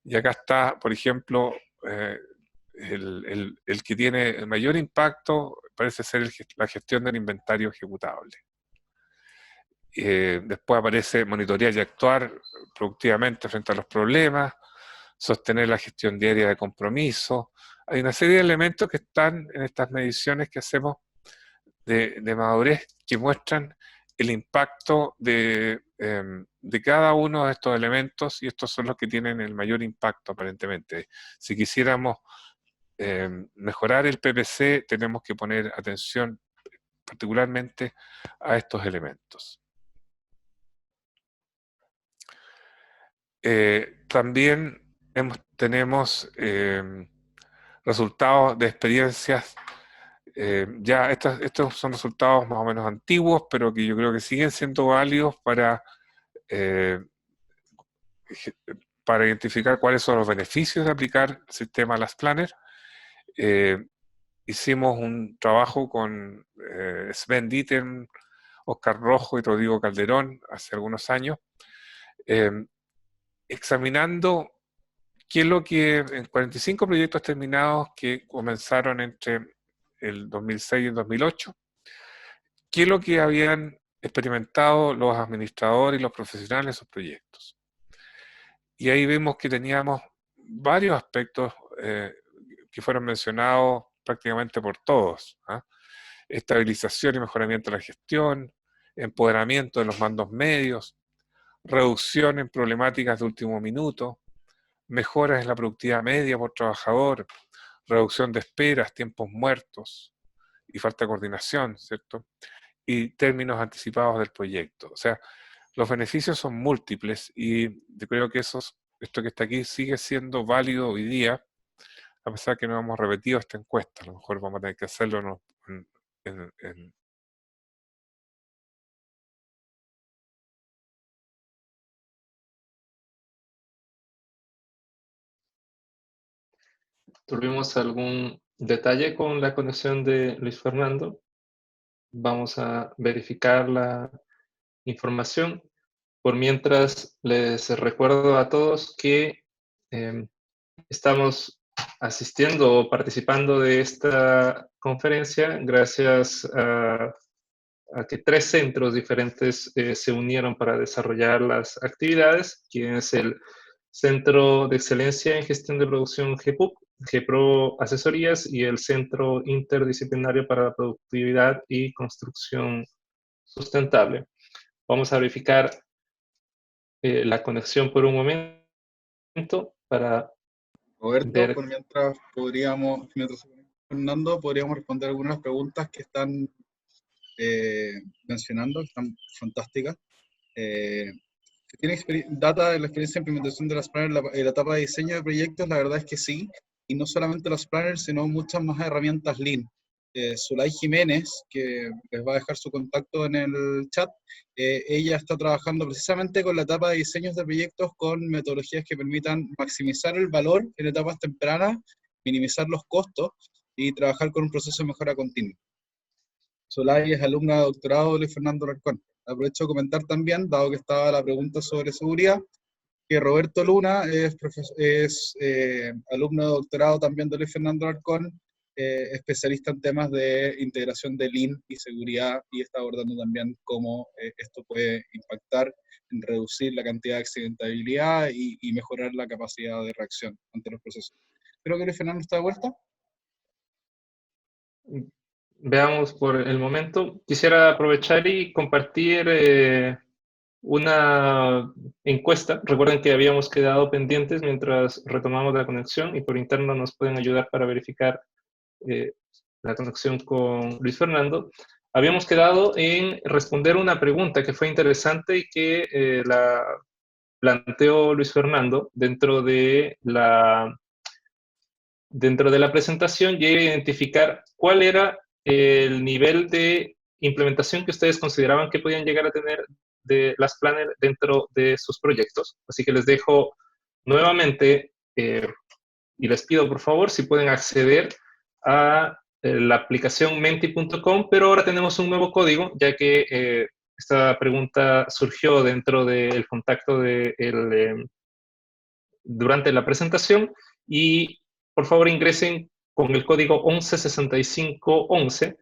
Y acá está, por ejemplo, el que tiene el mayor impacto parece ser la gestión del inventario ejecutable. Después aparece monitorear y actuar productivamente frente a los problemas, sostener la gestión diaria de compromiso. Hay una serie de elementos que están en estas mediciones que hacemos de madurez que muestran el impacto de cada uno de estos elementos, y estos son los que tienen el mayor impacto aparentemente. Si quisiéramos mejorar el PPC, tenemos que poner atención particularmente a estos elementos. También tenemos resultados de experiencias. Ya estos son resultados más o menos antiguos, pero que yo creo que siguen siendo válidos para identificar cuáles son los beneficios de aplicar el sistema Las Planner. Hicimos un trabajo con Sven Dieter, Oscar Rojo y Rodrigo Calderón hace algunos años, examinando qué es lo que en 45 proyectos terminados que comenzaron entre el 2006 y el 2008, qué es lo que habían experimentado los administradores y los profesionales de esos proyectos. Y ahí vimos que teníamos varios aspectos que fueron mencionados prácticamente por todos. Estabilización y mejoramiento de la gestión, empoderamiento de los mandos medios, reducción en problemáticas de último minuto, mejoras en la productividad media por trabajador, reducción de esperas, tiempos muertos y falta de coordinación, ¿cierto? Y términos anticipados del proyecto. O sea, los beneficios son múltiples y yo creo que esto que está aquí sigue siendo válido hoy día, a pesar que no hemos repetido esta encuesta. A lo mejor vamos a tener que hacerlo en ¿Tuvimos algún detalle con la conexión de Luis Fernando? Vamos a verificar la información. Por mientras, les recuerdo a todos que estamos asistiendo o participando de esta conferencia gracias a a que 3 centros diferentes se unieron para desarrollar las actividades, que es el Centro de Excelencia en Gestión de Producción GPUC, GPRO Asesorías, y el Centro Interdisciplinario para la Productividad y Construcción Sustentable. Vamos a verificar la conexión por un momento para Roberto, ver. por mientras se conecta Fernando, podríamos responder algunas preguntas que están mencionando, que están fantásticas. ¿Tiene data de la experiencia de implementación de las planners en la etapa de diseño de proyectos? La verdad es que sí, y no solamente los planners, sino muchas más herramientas Lean. Zulay Jiménez, que les va a dejar su contacto en el chat, ella está trabajando precisamente con la etapa de diseños de proyectos con metodologías que permitan maximizar el valor en etapas tempranas, minimizar los costos y trabajar con un proceso de mejora continua. Zulay es alumna de doctorado de Luis Fernando Alarcón. Aprovecho de comentar también, dado que estaba la pregunta sobre seguridad, que Roberto Luna es alumno de doctorado también de Luis Fernando Alarcón, especialista en temas de integración de Lean y seguridad, y está abordando también cómo esto puede impactar en reducir la cantidad de accidentabilidad y mejorar la capacidad de reacción ante los procesos. Creo que Luis Fernando está de vuelta. Veamos por el momento. Quisiera aprovechar y compartir una encuesta. Recuerden que habíamos quedado pendientes mientras retomamos la conexión y por interno nos pueden ayudar para verificar la conexión con Luis Fernando. Habíamos quedado en responder una pregunta que fue interesante y que la planteó Luis Fernando dentro de la presentación, y identificar cuál era el nivel de implementación que ustedes consideraban que podían llegar a tener de las planners dentro de sus proyectos. Así que les dejo nuevamente y les pido por favor si pueden acceder a la aplicación menti.com, pero ahora tenemos un nuevo código, ya que esta pregunta surgió dentro del contacto durante la presentación, y por favor ingresen con el código 116511.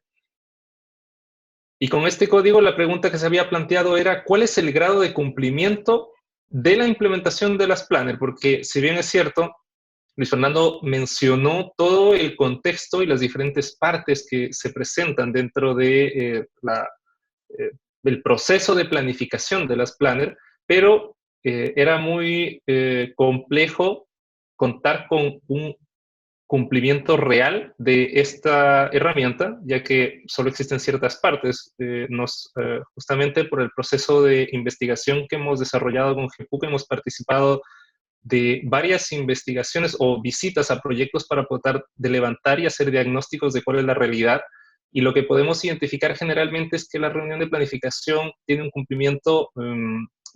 Y con este código la pregunta que se había planteado era ¿cuál es el grado de cumplimiento de la implementación de las planners? Porque si bien es cierto, Luis Fernando mencionó todo el contexto y las diferentes partes que se presentan dentro de el proceso de planificación de las planners, pero era muy complejo contar con un cumplimiento real de esta herramienta, ya que solo existen ciertas partes. Justamente por el proceso de investigación que hemos desarrollado con GPUC, hemos participado de varias investigaciones o visitas a proyectos para tratar de levantar y hacer diagnósticos de cuál es la realidad. Y lo que podemos identificar generalmente es que la reunión de planificación tiene un cumplimiento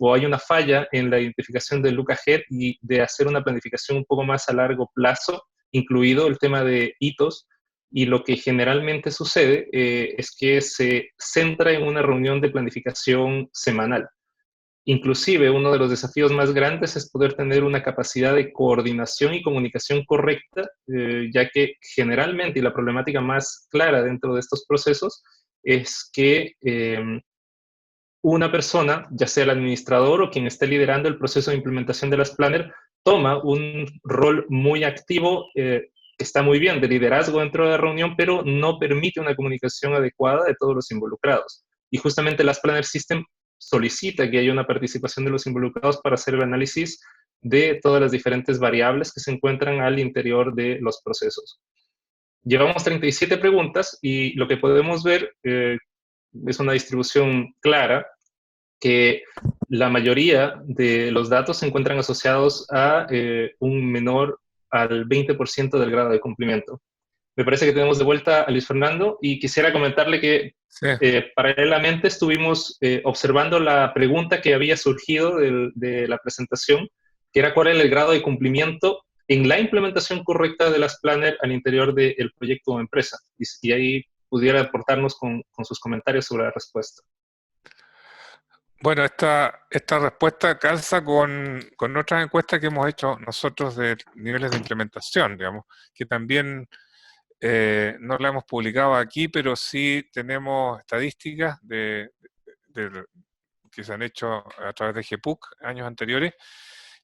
o hay una falla en la identificación del look ahead y de hacer una planificación un poco más a largo plazo, incluido el tema de hitos. Y lo que generalmente sucede es que se centra en una reunión de planificación semanal. Inclusive, uno de los desafíos más grandes es poder tener una capacidad de coordinación y comunicación correcta, ya que generalmente, y la problemática más clara dentro de estos procesos, es que una persona, ya sea el administrador o quien esté liderando el proceso de implementación de las planners, toma un rol muy activo, está muy bien, de liderazgo dentro de la reunión, pero no permite una comunicación adecuada de todos los involucrados. Y justamente las Planner System solicita que haya una participación de los involucrados para hacer el análisis de todas las diferentes variables que se encuentran al interior de los procesos. Llevamos 37 preguntas y lo que podemos ver es una distribución clara, que la mayoría de los datos se encuentran asociados a un menor al 20% del grado de cumplimiento. Me parece que tenemos de vuelta a Luis Fernando y quisiera comentarle que sí. Paralelamente estuvimos observando la pregunta que había surgido de la presentación, que era cuál era el grado de cumplimiento en la implementación correcta de las planners al interior del proyecto o empresa. Y ahí pudiera aportarnos con sus comentarios sobre la respuesta. Bueno, esta respuesta calza con otras encuestas que hemos hecho nosotros de niveles de implementación, digamos, que también No la hemos publicado aquí, pero sí tenemos estadísticas que se han hecho a través de GPUC años anteriores,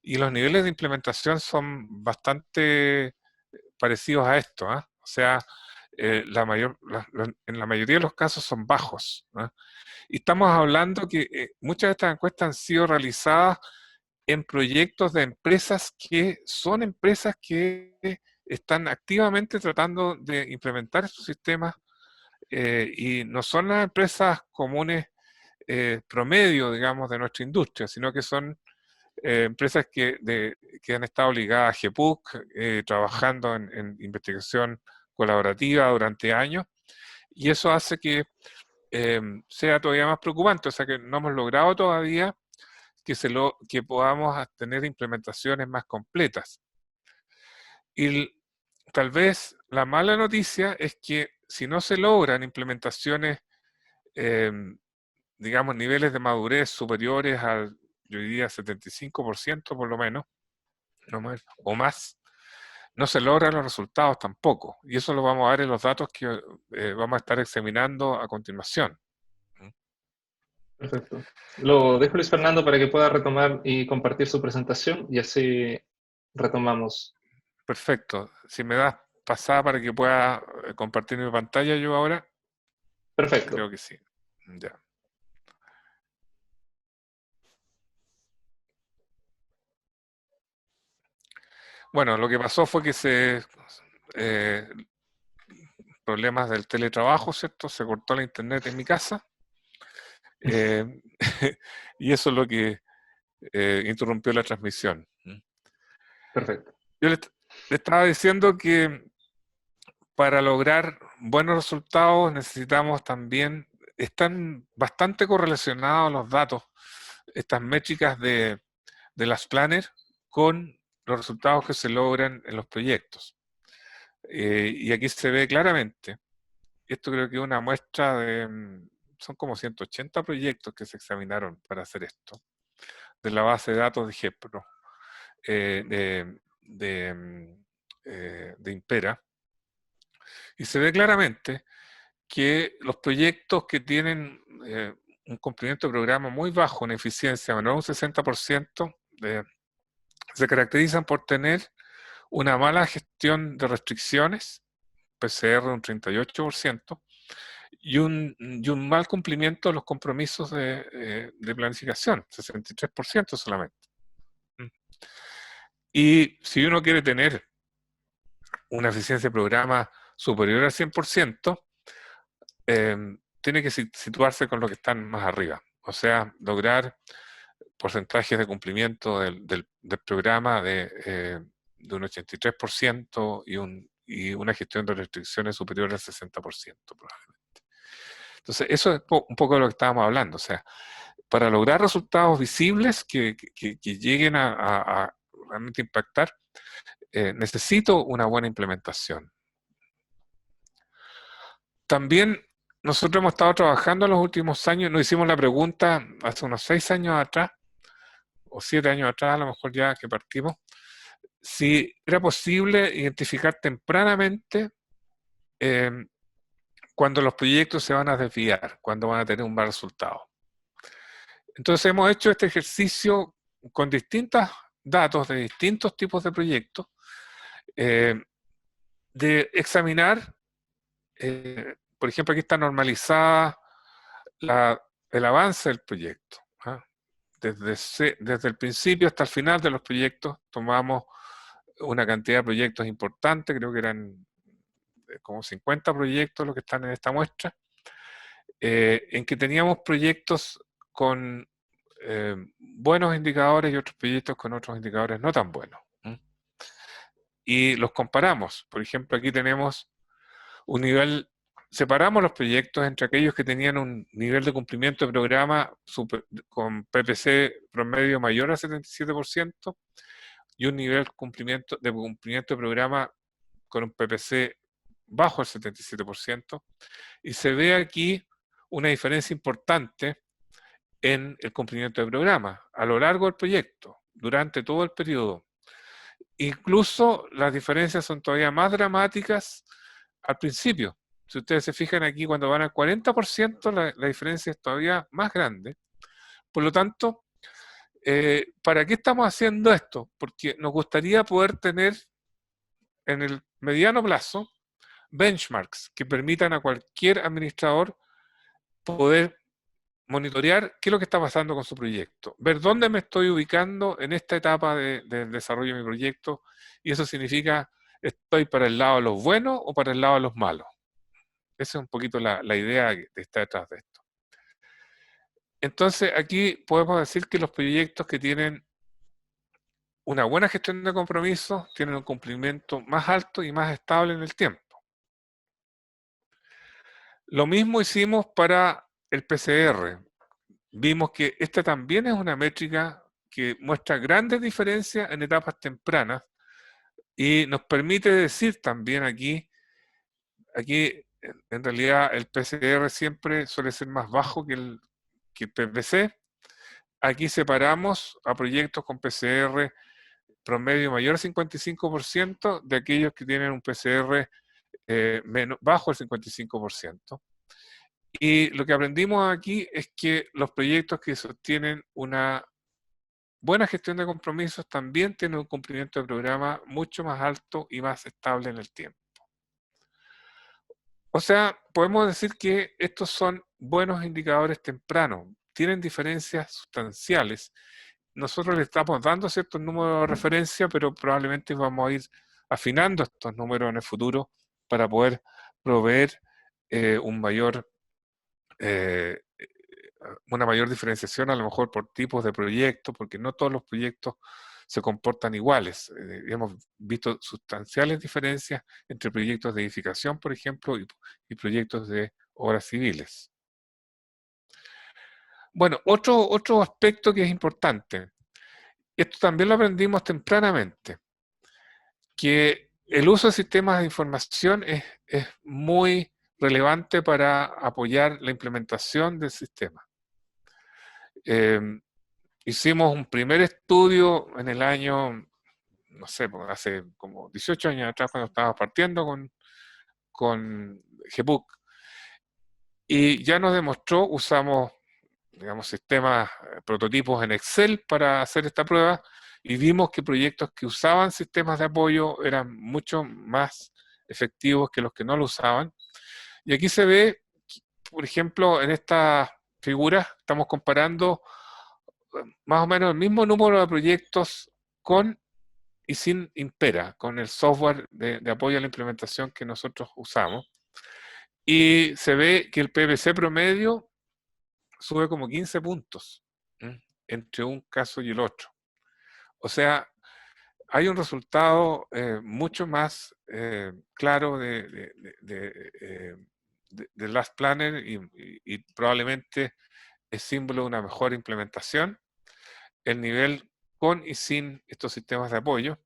y los niveles de implementación son bastante parecidos a esto, ¿ah? O sea, en la mayoría de los casos son bajos, ¿ah? Y estamos hablando que muchas de estas encuestas han sido realizadas en proyectos de empresas que son empresas que están activamente tratando de implementar estos sistemas, y no son las empresas comunes promedio, digamos, de nuestra industria, sino que son empresas que han estado ligadas a GPUC, trabajando en investigación colaborativa durante años, y eso hace que sea todavía más preocupante. O sea que no hemos logrado todavía que podamos tener implementaciones más completas. Y tal vez la mala noticia es que si no se logran implementaciones, digamos, niveles de madurez superiores al, yo diría, 75% por lo menos, o más, no se logran los resultados tampoco. Y eso lo vamos a ver en los datos que vamos a estar examinando a continuación. Perfecto. Lo dejo Luis Fernando para que pueda retomar y compartir su presentación y así retomamos. Perfecto. Si me das pasada para que pueda compartir mi pantalla yo ahora, Perfecto. creo que sí. Ya. Bueno, lo que pasó fue que problemas del teletrabajo, ¿cierto? Se cortó la internet en mi casa. Y eso es lo que interrumpió la transmisión. Perfecto. Yo le estaba diciendo que para lograr buenos resultados necesitamos también, están bastante correlacionados los datos, estas métricas de las planners con los resultados que se logran en los proyectos. Y aquí se ve claramente, esto creo que es una muestra son como 180 proyectos que se examinaron para hacer esto, de la base de datos de GEPRO, de Impera, y se ve claramente que los proyectos que tienen un cumplimiento de programa muy bajo, una eficiencia menor a un 60%, se caracterizan por tener una mala gestión de restricciones, PCR de un 38%, y un mal cumplimiento de los compromisos de planificación, 63% solamente. Y si uno quiere tener una eficiencia de programa superior al 100%, tiene que situarse con lo que están más arriba. O sea, lograr porcentajes de cumplimiento del programa de un 83% y una gestión de restricciones superior al 60% probablemente. Entonces, eso es un poco de lo que estábamos hablando. O sea, para lograr resultados visibles que lleguen a realmente impactar, necesito una buena implementación. También nosotros hemos estado trabajando en los últimos años, nos hicimos la pregunta hace unos 6 años atrás, o 7 años atrás, a lo mejor ya que partimos, si era posible identificar tempranamente cuando los proyectos se van a desviar, cuando van a tener un mal resultado. Entonces hemos hecho este ejercicio con distintos datos de distintos tipos de proyectos, de examinar, por ejemplo, aquí está normalizada el avance del proyecto. Desde el principio hasta el final de los proyectos tomamos una cantidad de proyectos importantes, creo que eran como 50 proyectos los que están en esta muestra, en que teníamos proyectos con buenos indicadores y otros proyectos con otros indicadores no tan buenos. Y los comparamos. Por ejemplo, aquí tenemos un nivel, separamos los proyectos entre aquellos que tenían un nivel de cumplimiento de programa con PPC promedio mayor al 77% y un nivel de cumplimiento de programa con un PPC bajo el 77%, y se ve aquí una diferencia importante en el cumplimiento de programa a lo largo del proyecto, durante todo el periodo. Incluso las diferencias son todavía más dramáticas al principio. Si ustedes se fijan aquí, cuando van al 40%, la diferencia es todavía más grande. Por lo tanto, ¿para qué estamos haciendo esto? Porque nos gustaría poder tener en el mediano plazo benchmarks que permitan a cualquier administrador poder monitorear qué es lo que está pasando con su proyecto, ver dónde me estoy ubicando en esta etapa del desarrollo de mi proyecto, y eso significa, ¿estoy para el lado de los buenos o para el lado de los malos? Esa es un poquito la idea que está detrás de esto. Entonces, aquí podemos decir que los proyectos que tienen una buena gestión de compromisos tienen un cumplimiento más alto y más estable en el tiempo. Lo mismo hicimos para el PCR. Vimos que esta también es una métrica que muestra grandes diferencias en etapas tempranas y nos permite decir también aquí en realidad el PCR siempre suele ser más bajo que el PPC. Aquí separamos a proyectos con PCR promedio mayor al 55% de aquellos que tienen un PCR bajo el 55%. Y lo que aprendimos aquí es que los proyectos que sostienen una buena gestión de compromisos también tienen un cumplimiento de programa mucho más alto y más estable en el tiempo. O sea, podemos decir que estos son buenos indicadores tempranos, tienen diferencias sustanciales. Nosotros le estamos dando ciertos números de referencia, pero probablemente vamos a ir afinando estos números en el futuro para poder proveer una mayor diferenciación, a lo mejor por tipos de proyectos, porque no todos los proyectos se comportan iguales. Hemos visto sustanciales diferencias entre proyectos de edificación, por ejemplo, y proyectos de obras civiles. Bueno, otro aspecto que es importante, esto también lo aprendimos tempranamente, que el uso de sistemas de información es muy relevante para apoyar la implementación del sistema. Hicimos un primer estudio en el año, no sé, hace como 18 años atrás, cuando estaba partiendo con GPUC, y ya nos demostró, usamos, digamos, sistemas, prototipos en Excel para hacer esta prueba, y vimos que proyectos que usaban sistemas de apoyo eran mucho más efectivos que los que no lo usaban. Y aquí se ve, por ejemplo, en esta figura, estamos comparando más o menos el mismo número de proyectos con y sin Impera, con el software de apoyo a la implementación que nosotros usamos. Y se ve que el PVC promedio sube como 15 puntos entre un caso y el otro. O sea, hay un resultado mucho más claro de Last Planner y probablemente es símbolo de una mejor implementación. El nivel con y sin estos sistemas de apoyo,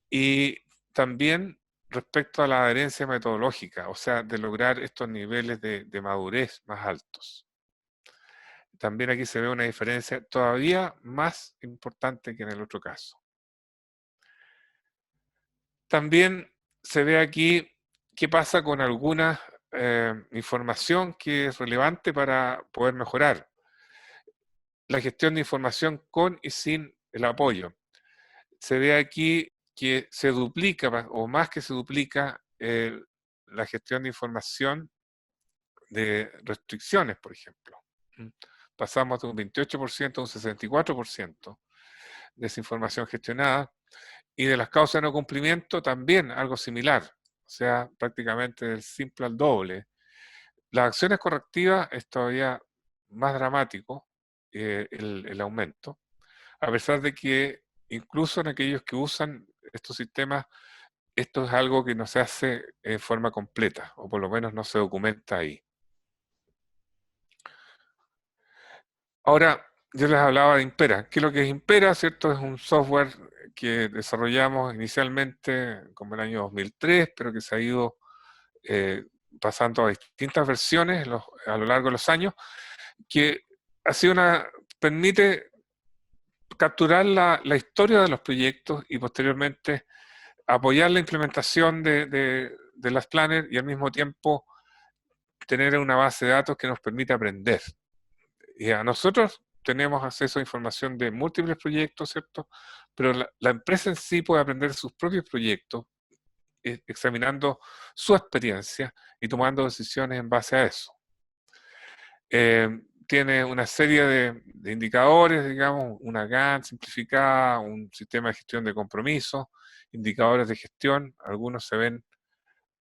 y también respecto a la adherencia metodológica, o sea, de lograr estos niveles de madurez más altos. También aquí se ve una diferencia todavía más importante que en el otro caso. También se ve aquí qué pasa con alguna información que es relevante para poder mejorar la gestión de información con y sin el apoyo. Se ve aquí que se duplica, o más que se duplica, la gestión de información de restricciones, por ejemplo. Pasamos de un 28% a un 64% de esa información gestionada, y de las causas de no cumplimiento también algo similar, o sea, prácticamente del simple al doble. Las acciones correctivas es todavía más dramático el aumento, a pesar de que incluso en aquellos que usan estos sistemas, esto es algo que no se hace en forma completa, o por lo menos no se documenta ahí. Ahora, yo les hablaba de Impera. ¿Qué es lo que es Impera? ¿Cierto? Es un software que desarrollamos inicialmente como el año 2003, pero que se ha ido pasando a distintas versiones a lo largo de los años, que permite capturar la historia de los proyectos y posteriormente apoyar la implementación de de las planners y al mismo tiempo tener una base de datos que nos permite aprender. Y a nosotros tenemos acceso a información de múltiples proyectos, ¿cierto? Pero la empresa en sí puede aprender sus propios proyectos, examinando su experiencia y tomando decisiones en base a eso. Tiene una serie de indicadores, digamos, una GAN simplificada, un sistema de gestión de compromiso, indicadores de gestión, algunos se ven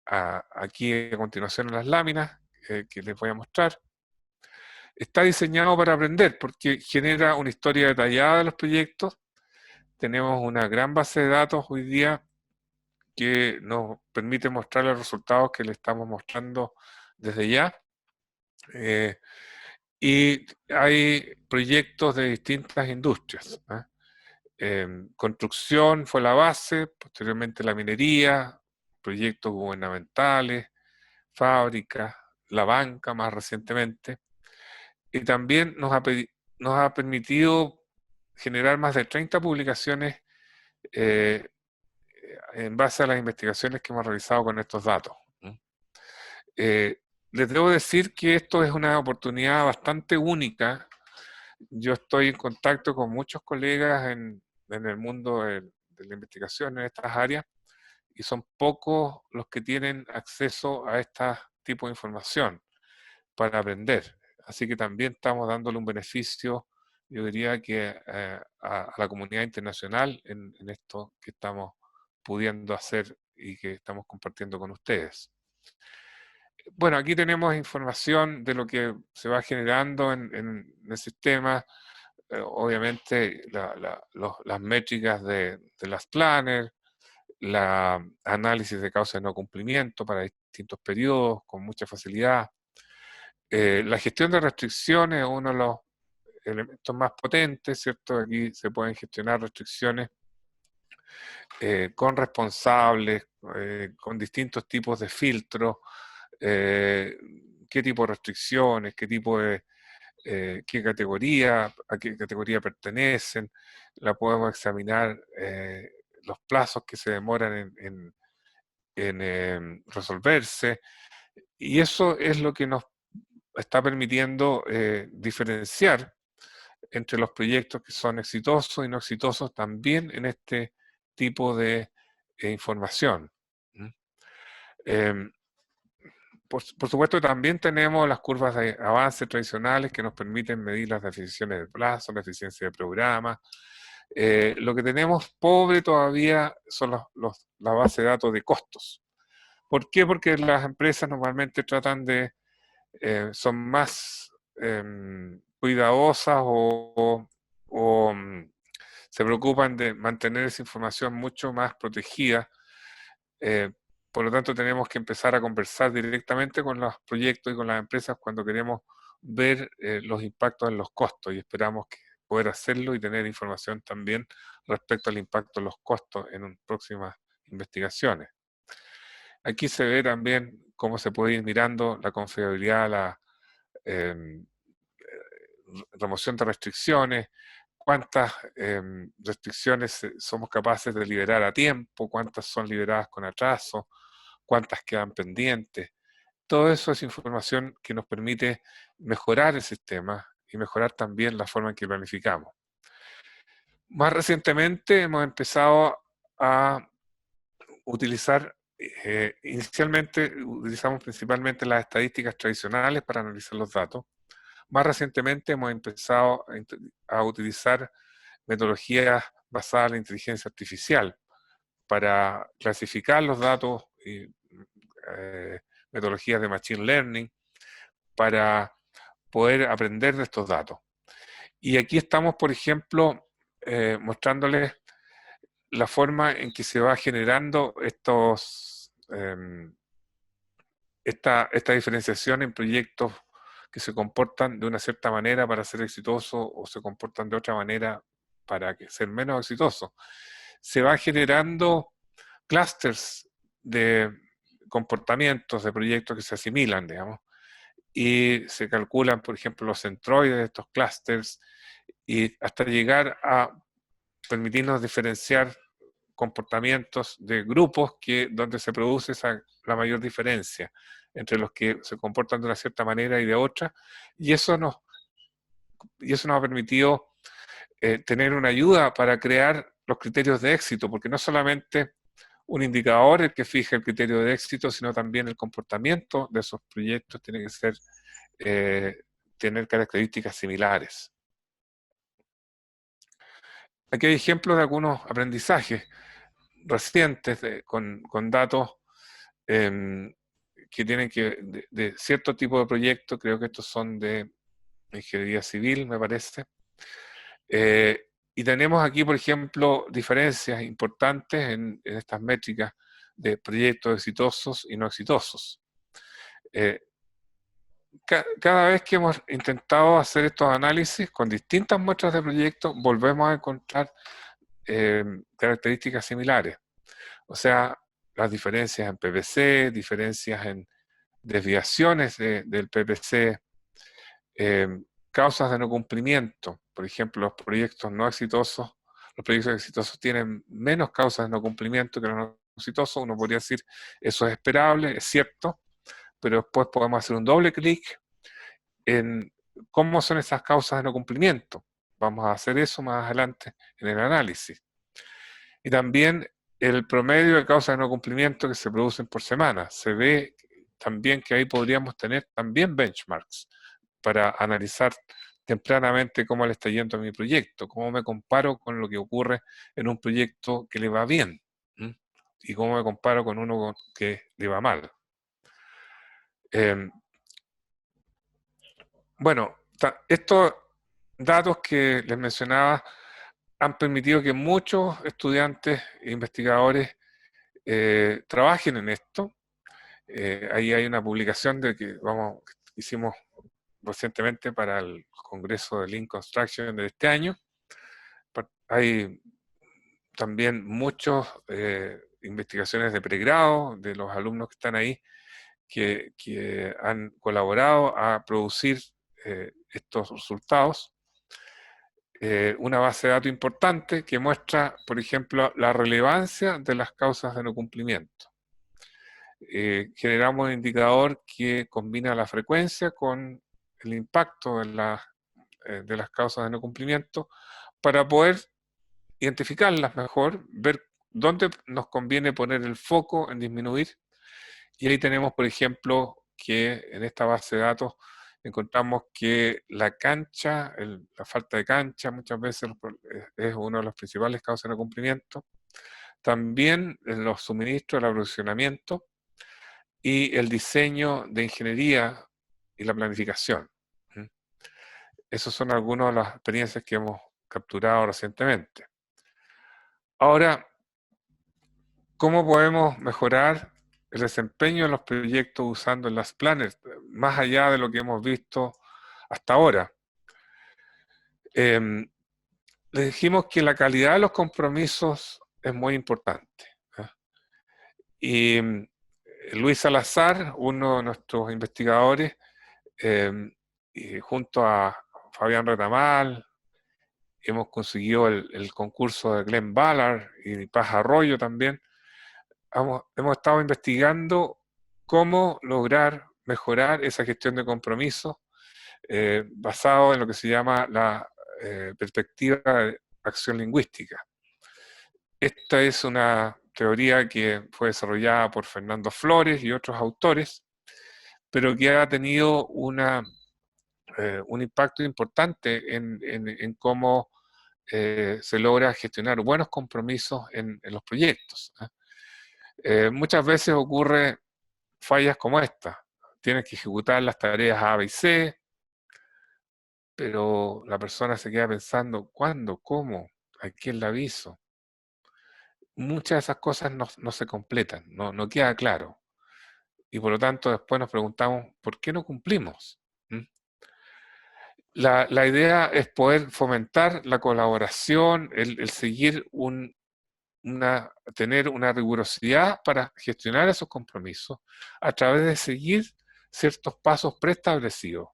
aquí a continuación en las láminas que les voy a mostrar. Está diseñado para aprender porque genera una historia detallada de los proyectos. Tenemos una gran base de datos hoy día que nos permite mostrar los resultados que le estamos mostrando desde ya. Y hay proyectos de distintas industrias. Construcción fue la base, posteriormente la minería, proyectos gubernamentales, fábricas, la banca más recientemente. Y también nos ha permitido generar más de 30 publicaciones en base a las investigaciones que hemos realizado con estos datos. Les debo decir que esto es una oportunidad bastante única. Yo estoy en contacto con muchos colegas en el mundo de la investigación en estas áreas y son pocos los que tienen acceso a este tipo de información para aprender. Así que también estamos dándole un beneficio, yo diría que a la comunidad internacional en esto que estamos pudiendo hacer y que estamos compartiendo con ustedes. Bueno, aquí tenemos información de lo que se va generando en el sistema. Obviamente las métricas de las planners, la análisis de causas de no cumplimiento para distintos periodos con mucha facilidad. La gestión de restricciones es uno de los elementos más potentes, ¿cierto? Aquí se pueden gestionar restricciones con responsables, con distintos tipos de filtros, qué tipo de restricciones, qué tipo de, qué categoría, a qué categoría pertenecen, la podemos examinar, los plazos que se demoran en resolverse, y eso es lo que nos está permitiendo diferenciar entre los proyectos que son exitosos y no exitosos también en este tipo de información. Por supuesto, también tenemos las curvas de avance tradicionales que nos permiten medir las definiciones de plazo, la eficiencia de programa. Lo que tenemos pobre todavía son la base de datos de costos. ¿Por qué? Porque las empresas normalmente tratan de, son más cuidadosas o se preocupan de mantener esa información mucho más protegida. Por lo tanto, tenemos que empezar a conversar directamente con los proyectos y con las empresas cuando queremos ver los impactos en los costos y esperamos poder hacerlo y tener información también respecto al impacto en los costos en próximas investigaciones. Aquí se ve también cómo se puede ir mirando la confiabilidad, la remoción de restricciones, cuántas restricciones somos capaces de liberar a tiempo, cuántas son liberadas con atraso, cuántas quedan pendientes. Todo eso es información que nos permite mejorar el sistema y mejorar también la forma en que planificamos. Más recientemente hemos empezado a utilizar, inicialmente utilizamos principalmente las estadísticas tradicionales para analizar los datos. Más recientemente hemos empezado a utilizar metodologías basadas en la inteligencia artificial para clasificar los datos y metodologías de machine learning para poder aprender de estos datos. Y aquí estamos, por ejemplo, mostrándoles la forma en que se va generando esta diferenciación en proyectos que se comportan de una cierta manera para ser exitosos o se comportan de otra manera para ser menos exitosos. Se va generando clústeres de comportamientos de proyectos que se asimilan, digamos, y se calculan, por ejemplo, los centroides de estos clústeres y hasta llegar a permitirnos diferenciar comportamientos de grupos donde se produce la mayor diferencia entre los que se comportan de una cierta manera y de otra, y eso nos ha permitido tener una ayuda para crear los criterios de éxito, porque no solamente un indicador el que fija el criterio de éxito, sino también el comportamiento de esos proyectos tiene que ser, tener características similares. Aquí hay ejemplos de algunos aprendizajes recientes con datos que tienen de cierto tipo de proyectos. Creo que estos son de ingeniería civil, me parece. Y tenemos aquí, por ejemplo, diferencias importantes en estas métricas de proyectos exitosos y no exitosos. Cada vez que hemos intentado hacer estos análisis con distintas muestras de proyectos, volvemos a encontrar características similares. O sea, las diferencias en PPC, diferencias en desviaciones del PPC, causas de no cumplimiento. Por ejemplo, los proyectos exitosos tienen menos causas de no cumplimiento que los no exitosos. Uno podría decir, eso es esperable, es cierto, pero después podemos hacer un doble clic en cómo son esas causas de no cumplimiento. Vamos a hacer eso más adelante en el análisis. Y también el promedio de causas de no cumplimiento que se producen por semana. Se ve también que ahí podríamos tener también benchmarks para analizar tempranamente cómo le está yendo a mi proyecto, cómo me comparo con lo que ocurre en un proyecto que le va bien, y cómo me comparo con uno que le va mal. Bueno, estos datos que les mencionaba han permitido que muchos estudiantes e investigadores trabajen en esto. Ahí hay una publicación que hicimos recientemente para el Congreso de Lean Construction de este año. Hay también muchas investigaciones de pregrado de los alumnos que están ahí que han colaborado a producir estos resultados. Una base de datos importante que muestra, por ejemplo, la relevancia de las causas de no cumplimiento. Generamos un indicador que combina la frecuencia con el impacto de las causas de no cumplimiento para poder identificarlas mejor, ver dónde nos conviene poner el foco en disminuir. Y ahí tenemos, por ejemplo, que en esta base de datos encontramos que la cancha, la falta de cancha muchas veces es una de las principales causas de no cumplimiento. También los suministros, el aprovisionamiento y el diseño de ingeniería y la planificación. Esas son algunas de las experiencias que hemos capturado recientemente. Ahora, ¿cómo podemos mejorar el desempeño de los proyectos usando las planners, más allá de lo que hemos visto hasta ahora? Les dijimos que la calidad de los compromisos es muy importante. Y Luis Salazar, uno de nuestros investigadores, y junto a Fabián Retamal, hemos conseguido el concurso de Glenn Ballard y Paz Arroyo también. Hemos estado investigando cómo lograr mejorar esa gestión de compromisos basado en lo que se llama la perspectiva de acción lingüística. Esta es una teoría que fue desarrollada por Fernando Flores y otros autores, pero que ha tenido un impacto importante en cómo se logra gestionar buenos compromisos en los proyectos. Muchas veces ocurre fallas como esta. Tienes que ejecutar las tareas A, B y C, pero la persona se queda pensando, ¿cuándo? ¿Cómo? ¿A quién le aviso? Muchas de esas cosas no se completan, no queda claro. Y por lo tanto después nos preguntamos, ¿por qué no cumplimos? La idea es poder fomentar la colaboración, el seguir tener una rigurosidad para gestionar esos compromisos a través de seguir ciertos pasos preestablecidos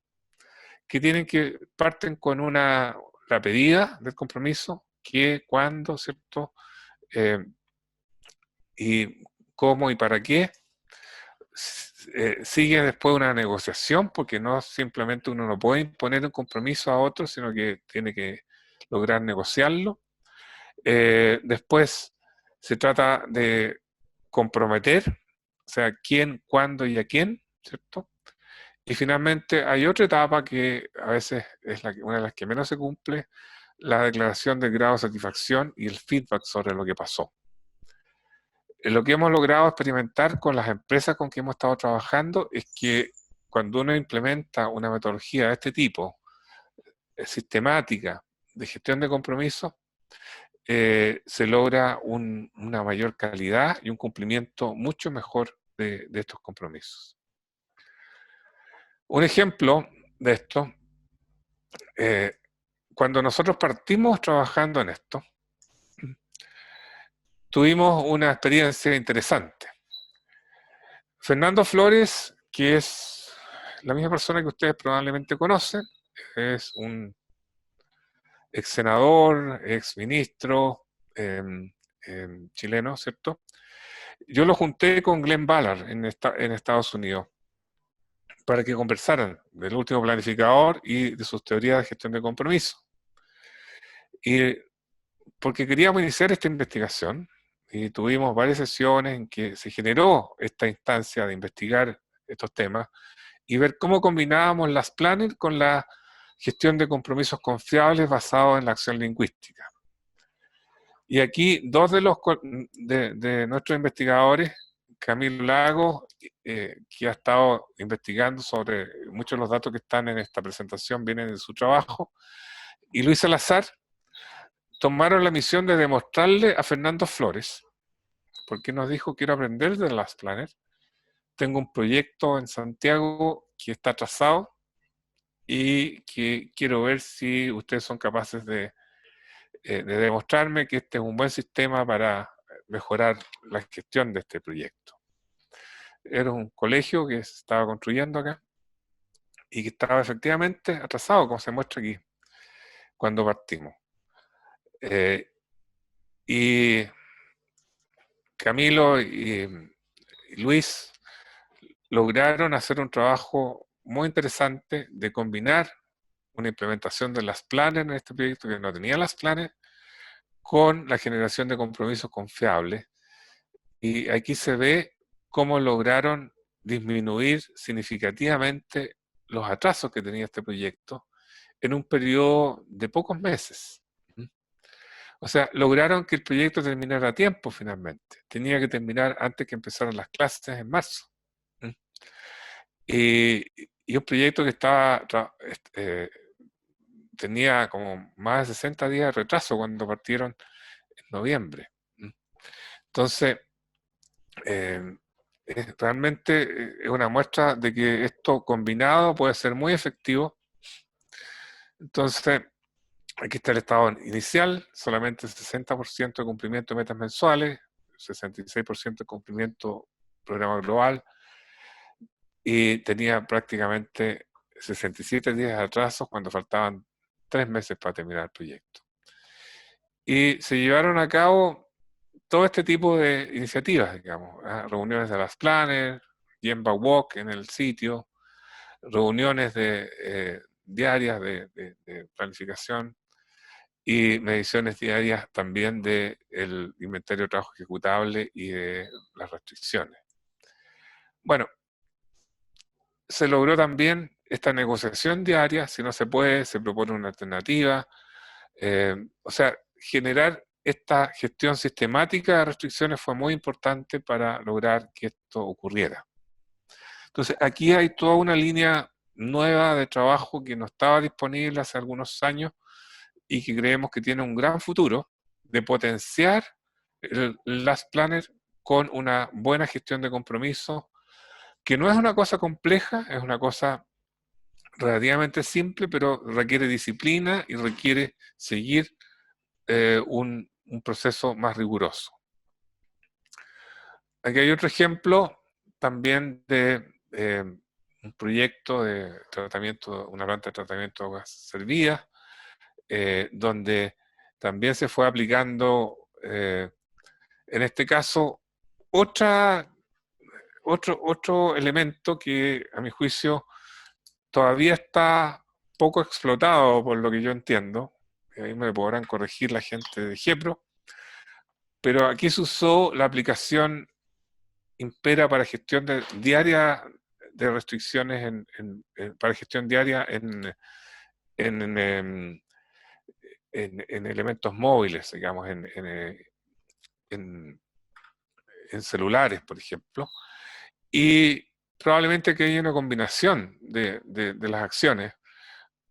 que parten con la pedida del compromiso, que cuando, ¿cierto? y cómo y para qué. Sigue después una negociación, porque no simplemente uno no puede imponer un compromiso a otro, sino que tiene que lograr negociarlo. Después se trata de comprometer, o sea, quién, cuándo y a quién, ¿cierto? Y finalmente hay otra etapa que a veces es una de las que menos se cumple, la declaración del grado de satisfacción y el feedback sobre lo que pasó. Lo que hemos logrado experimentar con las empresas con que hemos estado trabajando es que cuando uno implementa una metodología de este tipo, sistemática, de gestión de compromisos, se logra una mayor calidad y un cumplimiento mucho mejor de estos compromisos. Un ejemplo de esto, cuando nosotros partimos trabajando en esto, tuvimos una experiencia interesante. Fernando Flores, que es la misma persona que ustedes probablemente conocen, es un ex senador, ex ministro chileno, ¿cierto? Yo lo junté con Glenn Ballard en Estados Unidos para que conversaran del último planificador y de sus teorías de gestión de compromiso. Y porque queríamos iniciar esta investigación y tuvimos varias sesiones en que se generó esta instancia de investigar estos temas y ver cómo combinábamos las planners con la gestión de compromisos confiables basados en la acción lingüística. Y aquí dos de nuestros investigadores, Camilo Lagos, que ha estado investigando sobre muchos de los datos que están en esta presentación, vienen de su trabajo, y Luis Salazar, tomaron la misión de demostrarle a Fernando Flores, porque nos dijo: quiero aprender de las planners, tengo un proyecto en Santiago que está trazado y que quiero ver si ustedes son capaces de demostrarme que este es un buen sistema para mejorar la gestión de este proyecto. Era un colegio que se estaba construyendo acá y que estaba efectivamente atrasado, como se muestra aquí, cuando partimos. Y Camilo y Luis lograron hacer un trabajo muy interesante de combinar una implementación de las planners en este proyecto que no tenía las planners con la generación de compromisos confiables. Y aquí se ve cómo lograron disminuir significativamente los atrasos que tenía este proyecto en un periodo de pocos meses. O sea, lograron que el proyecto terminara a tiempo finalmente. Tenía que terminar antes que empezaran las clases en marzo. Y un proyecto que tenía como más de 60 días de retraso cuando partieron en noviembre. Entonces, realmente es una muestra de que esto combinado puede ser muy efectivo. Entonces, aquí está el estado inicial, solamente el 60% de cumplimiento de metas mensuales, 66% de cumplimiento programa global, y tenía prácticamente 67 días de atraso cuando faltaban 3 meses para terminar el proyecto. Y se llevaron a cabo todo este tipo de iniciativas, digamos, reuniones de las planners, Gemba Walk en el sitio, reuniones diarias de planificación y mediciones diarias también del inventario de trabajo ejecutable y de las restricciones. Bueno, se logró también esta negociación diaria, si no se puede, se propone una alternativa, o sea, generar esta gestión sistemática de restricciones fue muy importante para lograr que esto ocurriera. Entonces, aquí hay toda una línea nueva de trabajo que no estaba disponible hace algunos años y que creemos que tiene un gran futuro de potenciar las planners con una buena gestión de compromisos, que no es una cosa compleja, es una cosa relativamente simple, pero requiere disciplina y requiere seguir un proceso más riguroso. Aquí hay otro ejemplo también de un proyecto de tratamiento, una planta de tratamiento de aguas servidas, donde también se fue aplicando, en este caso, otro elemento que, a mi juicio, todavía está poco explotado, por lo que yo entiendo, y ahí me podrán corregir la gente de GEPRO, pero aquí se usó la aplicación Impera para gestión diaria de restricciones, para gestión diaria en, em, en elementos móviles, digamos, en celulares, por ejemplo, y probablemente que haya una combinación de las acciones,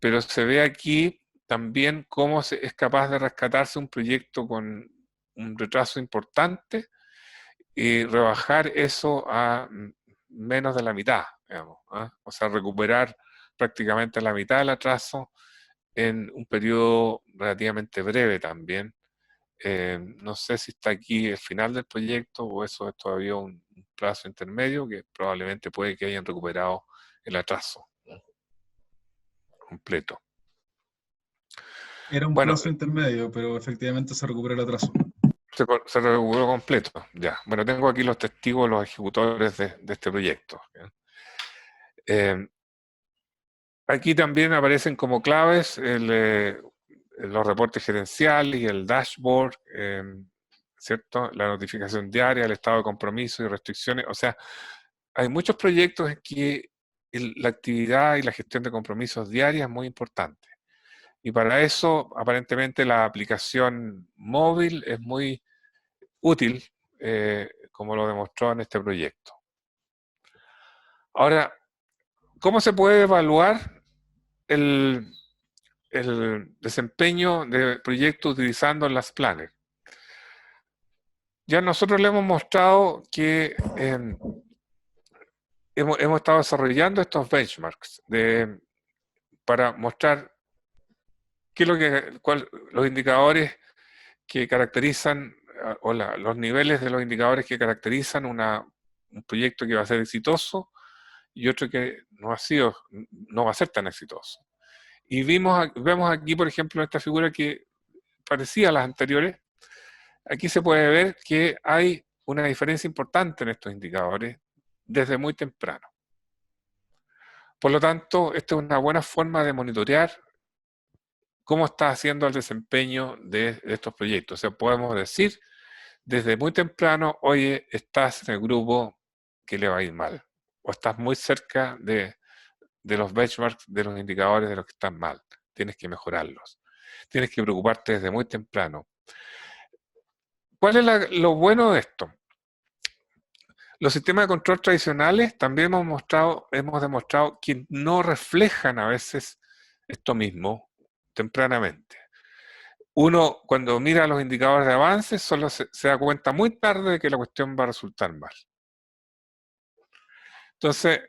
pero se ve aquí también cómo es capaz de rescatarse un proyecto con un retraso importante y rebajar eso a menos de la mitad, digamos, ¿ah? O sea, recuperar prácticamente la mitad del atraso en un periodo relativamente breve también. No sé si está aquí el final del proyecto o eso es todavía un plazo intermedio que probablemente puede que hayan recuperado el atraso completo. Era un Bueno, plazo intermedio, pero efectivamente se recupera el atraso. se recuperó completo, ya. Bueno, tengo aquí los testigos, los ejecutores de este proyecto. Aquí también aparecen como claves los reportes gerenciales y el dashboard, ¿cierto? La notificación diaria, el estado de compromiso y restricciones. O sea, hay muchos proyectos en que la actividad y la gestión de compromisos diarias es muy importante. Y para eso, aparentemente, la aplicación móvil es muy útil, como lo demostró en este proyecto. Ahora, ¿cómo se puede evaluar el desempeño de proyectos utilizando las planners? Ya nosotros le hemos mostrado que hemos estado desarrollando estos benchmarks para mostrar qué es los indicadores que caracterizan, o los niveles de los indicadores que caracterizan un proyecto que va a ser exitoso y otro que no va a ser tan exitoso. Y vemos aquí, por ejemplo, esta figura que parecía a las anteriores. Aquí se puede ver que hay una diferencia importante en estos indicadores desde muy temprano. Por lo tanto, esta es una buena forma de monitorear cómo está haciendo el desempeño de estos proyectos. O sea, podemos decir desde muy temprano, oye, estás en el grupo que le va a ir mal, o estás muy cerca de los benchmarks, de los indicadores de los que están mal. Tienes que mejorarlos. Tienes que preocuparte desde muy temprano. ¿Cuál es lo bueno de esto? Los sistemas de control tradicionales también hemos demostrado que no reflejan a veces esto mismo tempranamente. Uno, cuando mira los indicadores de avance, solo se da cuenta muy tarde de que la cuestión va a resultar mal. Entonces,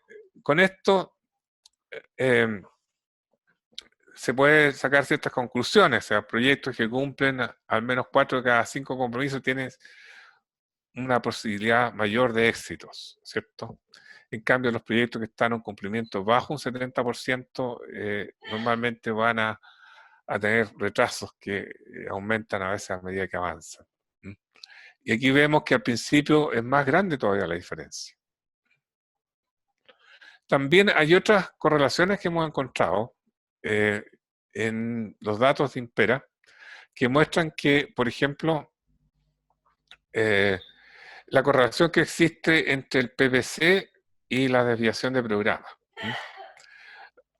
con esto se puede sacar ciertas conclusiones. O sea, proyectos que cumplen al menos 4 de cada 5 compromisos tienen una posibilidad mayor de éxitos, ¿cierto? En cambio, los proyectos que están en cumplimiento bajo un 70%, normalmente van a tener retrasos que aumentan a veces a medida que avanzan. Y aquí vemos que al principio es más grande todavía la diferencia. También hay otras correlaciones que hemos encontrado en los datos de Impera que muestran que, por ejemplo, la correlación que existe entre el PPC y la desviación de programa.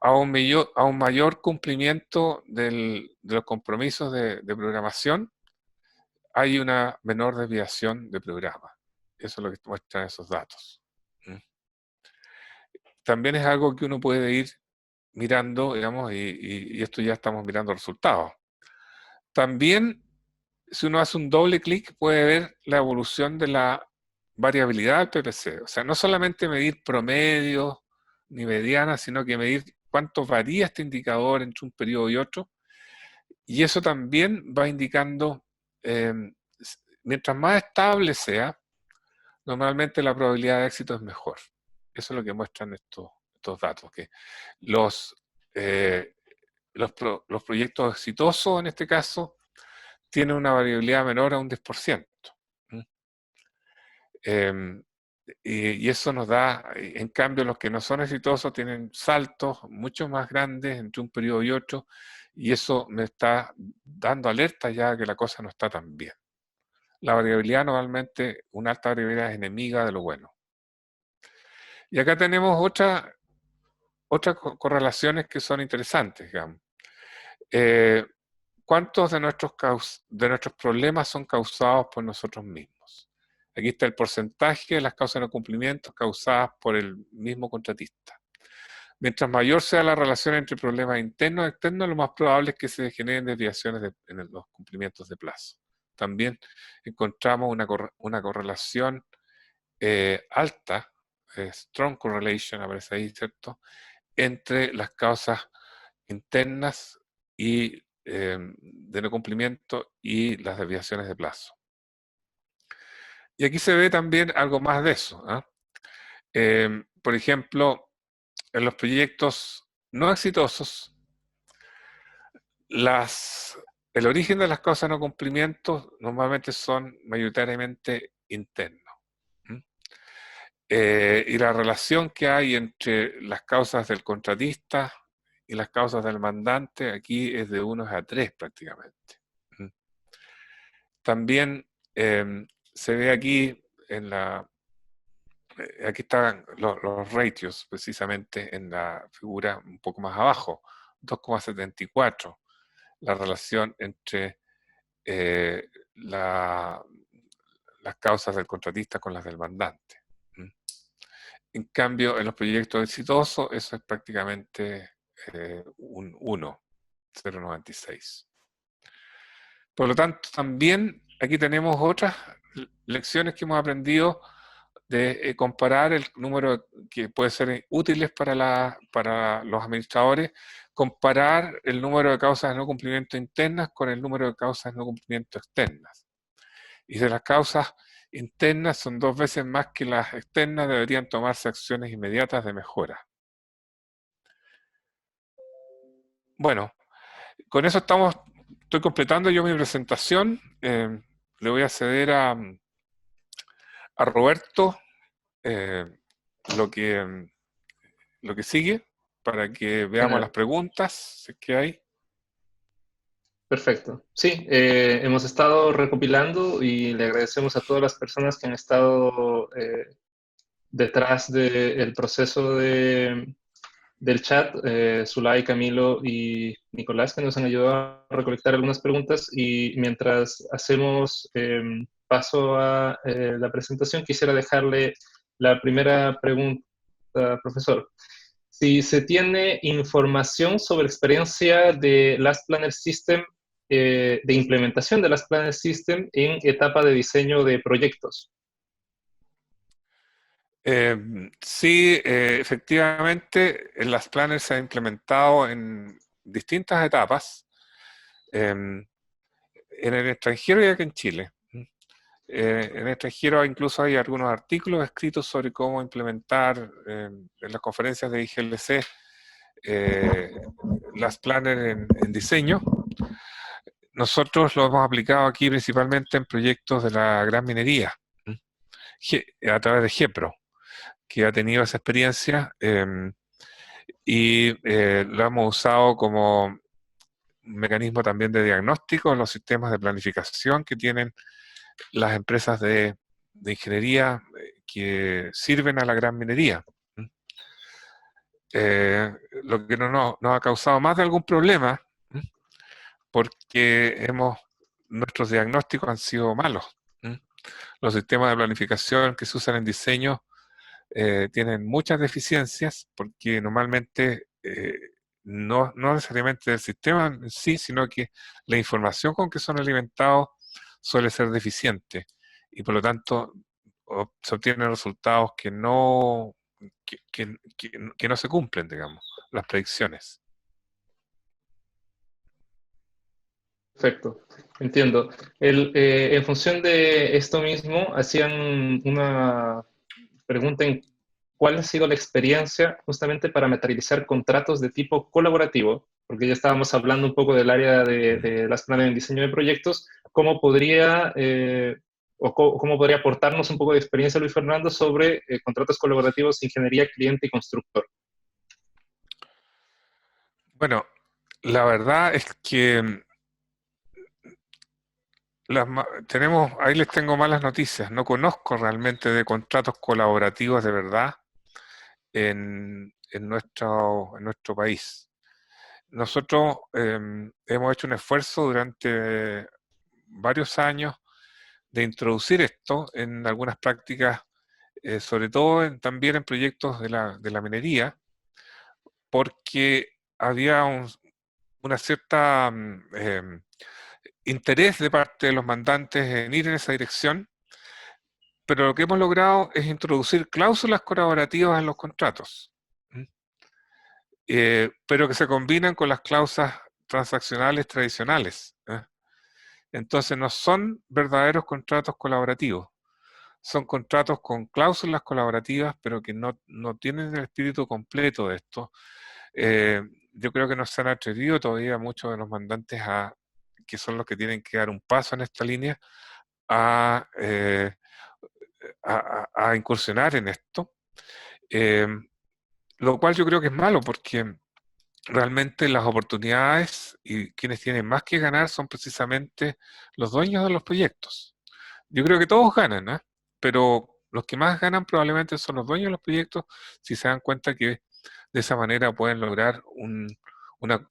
A un mayor cumplimiento de los compromisos de programación, hay una menor desviación de programa. Eso es lo que muestran esos datos. También es algo que uno puede ir mirando, digamos, y esto ya estamos mirando resultados. También, si uno hace un doble clic, puede ver la evolución de la variabilidad del PPC. O sea, no solamente medir promedio ni mediana, sino que medir cuánto varía este indicador entre un periodo y otro. Y eso también va indicando, mientras más estable sea, normalmente la probabilidad de éxito es mejor. Eso es lo que muestran estos datos, que los proyectos exitosos, en este caso, tienen una variabilidad menor a un 10%. Y eso nos da, en cambio, los que no son exitosos tienen saltos mucho más grandes entre un periodo y otro, y eso me está dando alerta ya que la cosa no está tan bien. La variabilidad normalmente, una alta variabilidad es enemiga de lo bueno. Y acá tenemos otras correlaciones que son interesantes, digamos. ¿Cuántos de nuestros problemas son causados por nosotros mismos? Aquí está el porcentaje de las causas de no cumplimiento causadas por el mismo contratista. Mientras mayor sea la relación entre problemas internos y externos, lo más probable es que se generen desviaciones en los cumplimientos de plazo. También encontramos una correlación alta, strong correlation, aparece ahí, ¿cierto?, entre las causas internas y de no cumplimiento y las desviaciones de plazo. Y aquí se ve también algo más de eso, ¿eh? Por ejemplo, en los proyectos no exitosos, el origen de las causas de no cumplimiento normalmente son mayoritariamente internos. Y la relación que hay entre las causas del contratista y las causas del mandante aquí es de 1:3 prácticamente. También se ve aquí aquí están los ratios precisamente en la figura un poco más abajo, 2,74, la relación entre las causas del contratista con las del mandante. En cambio, en los proyectos exitosos, eso es prácticamente un 1, 0,96. Por lo tanto, también aquí tenemos otras lecciones que hemos aprendido de comparar el número que puede ser útiles para los administradores, comparar el número de causas de no cumplimiento internas con el número de causas de no cumplimiento externas. Y de las causas internas son 2 veces más que las externas, deberían tomarse acciones inmediatas de mejora. Bueno, con eso estoy completando yo mi presentación. Le voy a ceder a Roberto lo que sigue para que veamos las preguntas, si es que hay. Perfecto. Sí, hemos estado recopilando y le agradecemos a todas las personas que han estado detrás del proceso del chat, Zulay, Camilo y Nicolás, que nos han ayudado a recolectar algunas preguntas. Y mientras hacemos paso a la presentación, quisiera dejarle la primera pregunta, profesor. Si se tiene información sobre experiencia de Last Planner System, de implementación de Last Planner System en etapa de diseño de proyectos. Sí, efectivamente, Last Planner se ha implementado en distintas etapas, en el extranjero y aquí en Chile. En el extranjero incluso hay algunos artículos escritos sobre cómo implementar en las conferencias de IGLC Last Planner en diseño. Nosotros lo hemos aplicado aquí principalmente en proyectos de la gran minería, a través de GEPRO, que ha tenido esa experiencia y lo hemos usado como un mecanismo también de diagnóstico en los sistemas de planificación que tienen las empresas de ingeniería que sirven a la gran minería. Lo que nos ha causado más de algún problema, porque nuestros diagnósticos han sido malos. Los sistemas de planificación que se usan en diseño tienen muchas deficiencias, porque normalmente no necesariamente del sistema en sí, sino que la información con que son alimentados suele ser deficiente, y por lo tanto se obtienen resultados que no se cumplen, digamos, las predicciones. Perfecto, entiendo. En función de esto mismo, hacían una pregunta en cuál ha sido la experiencia justamente para materializar contratos de tipo colaborativo, porque ya estábamos hablando un poco del área de las planes de diseño de proyectos, cómo podría cómo podría aportarnos un poco de experiencia Luis Fernando sobre contratos colaborativos, ingeniería, cliente y constructor. Bueno, la verdad es que ahí les tengo malas noticias. No conozco realmente de contratos colaborativos de verdad en nuestro país. Nosotros hemos hecho un esfuerzo durante varios años de introducir esto en algunas prácticas, sobre todo también en proyectos de la minería, porque había una cierta interés de parte de los mandantes en ir en esa dirección, pero lo que hemos logrado es introducir cláusulas colaborativas en los contratos, pero que se combinan con las cláusulas transaccionales tradicionales. Entonces no son verdaderos contratos colaborativos, son contratos con cláusulas colaborativas, pero que no tienen el espíritu completo de esto. Yo creo que no se han atrevido todavía muchos de los mandantes que son los que tienen que dar un paso en esta línea, a, a incursionar en esto, lo cual yo creo que es malo porque realmente las oportunidades y quienes tienen más que ganar son precisamente los dueños de los proyectos. Yo creo que todos ganan, ¿eh? Pero los que más ganan probablemente son los dueños de los proyectos si se dan cuenta que de esa manera pueden lograr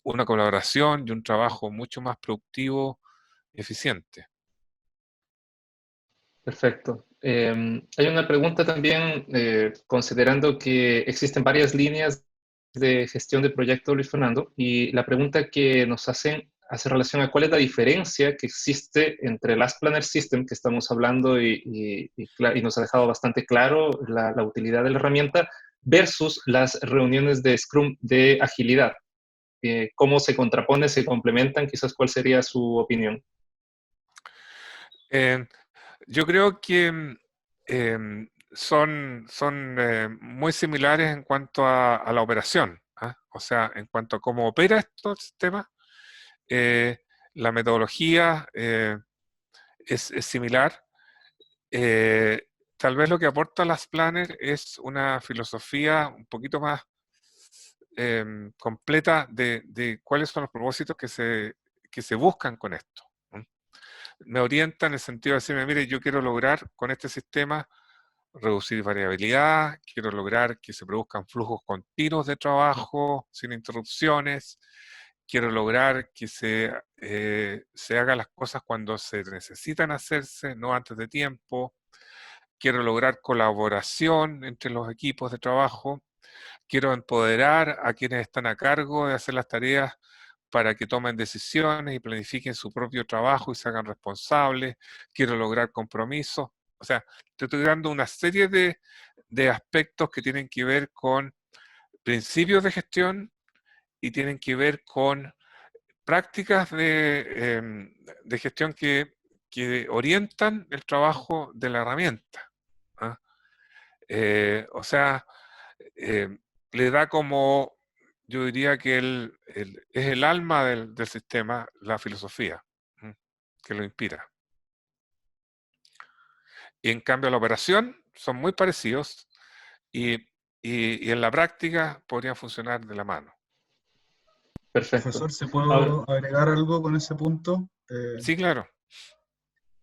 una colaboración y un trabajo mucho más productivo y eficiente. Perfecto. Hay una pregunta también, considerando que existen varias líneas de gestión de proyectos, Luis Fernando, y la pregunta que nos hacen hace relación a cuál es la diferencia que existe entre Last Planner System, que estamos hablando y nos ha dejado bastante claro la utilidad de la herramienta, versus las reuniones de Scrum de agilidad. ¿Cómo se contrapone, se complementan? Quizás, ¿cuál sería su opinión? Eh, Yo creo que son muy similares en cuanto a la operación, ¿ah? O sea, en cuanto a cómo opera estos sistemas, eh, la metodología es similar. Eh, Tal vez lo que aporta las Planner es una filosofía un poquito más completa de cuáles son los propósitos que se buscan con esto. Me orienta en el sentido de decirme, mire, yo quiero lograr con este sistema reducir variabilidad, quiero lograr que se produzcan flujos continuos de trabajo sin interrupciones, quiero lograr que se hagan las cosas cuando se necesitan hacerse, no antes de tiempo, quiero lograr colaboración entre los equipos de trabajo, quiero empoderar a quienes están a cargo de hacer las tareas para que tomen decisiones y planifiquen su propio trabajo y se hagan responsables, quiero lograr compromisos. O sea, te estoy dando una serie de aspectos que tienen que ver con principios de gestión y tienen que ver con prácticas de gestión que orientan el trabajo de la herramienta. ¿Ah? O sea, eh, le da como, yo diría que es el alma del sistema, la filosofía, que lo inspira. Y en cambio la operación son muy parecidos y en la práctica podrían funcionar de la mano. Perfecto. Profesor, ¿se Ahora, puedo agregar algo con ese punto? Sí, claro.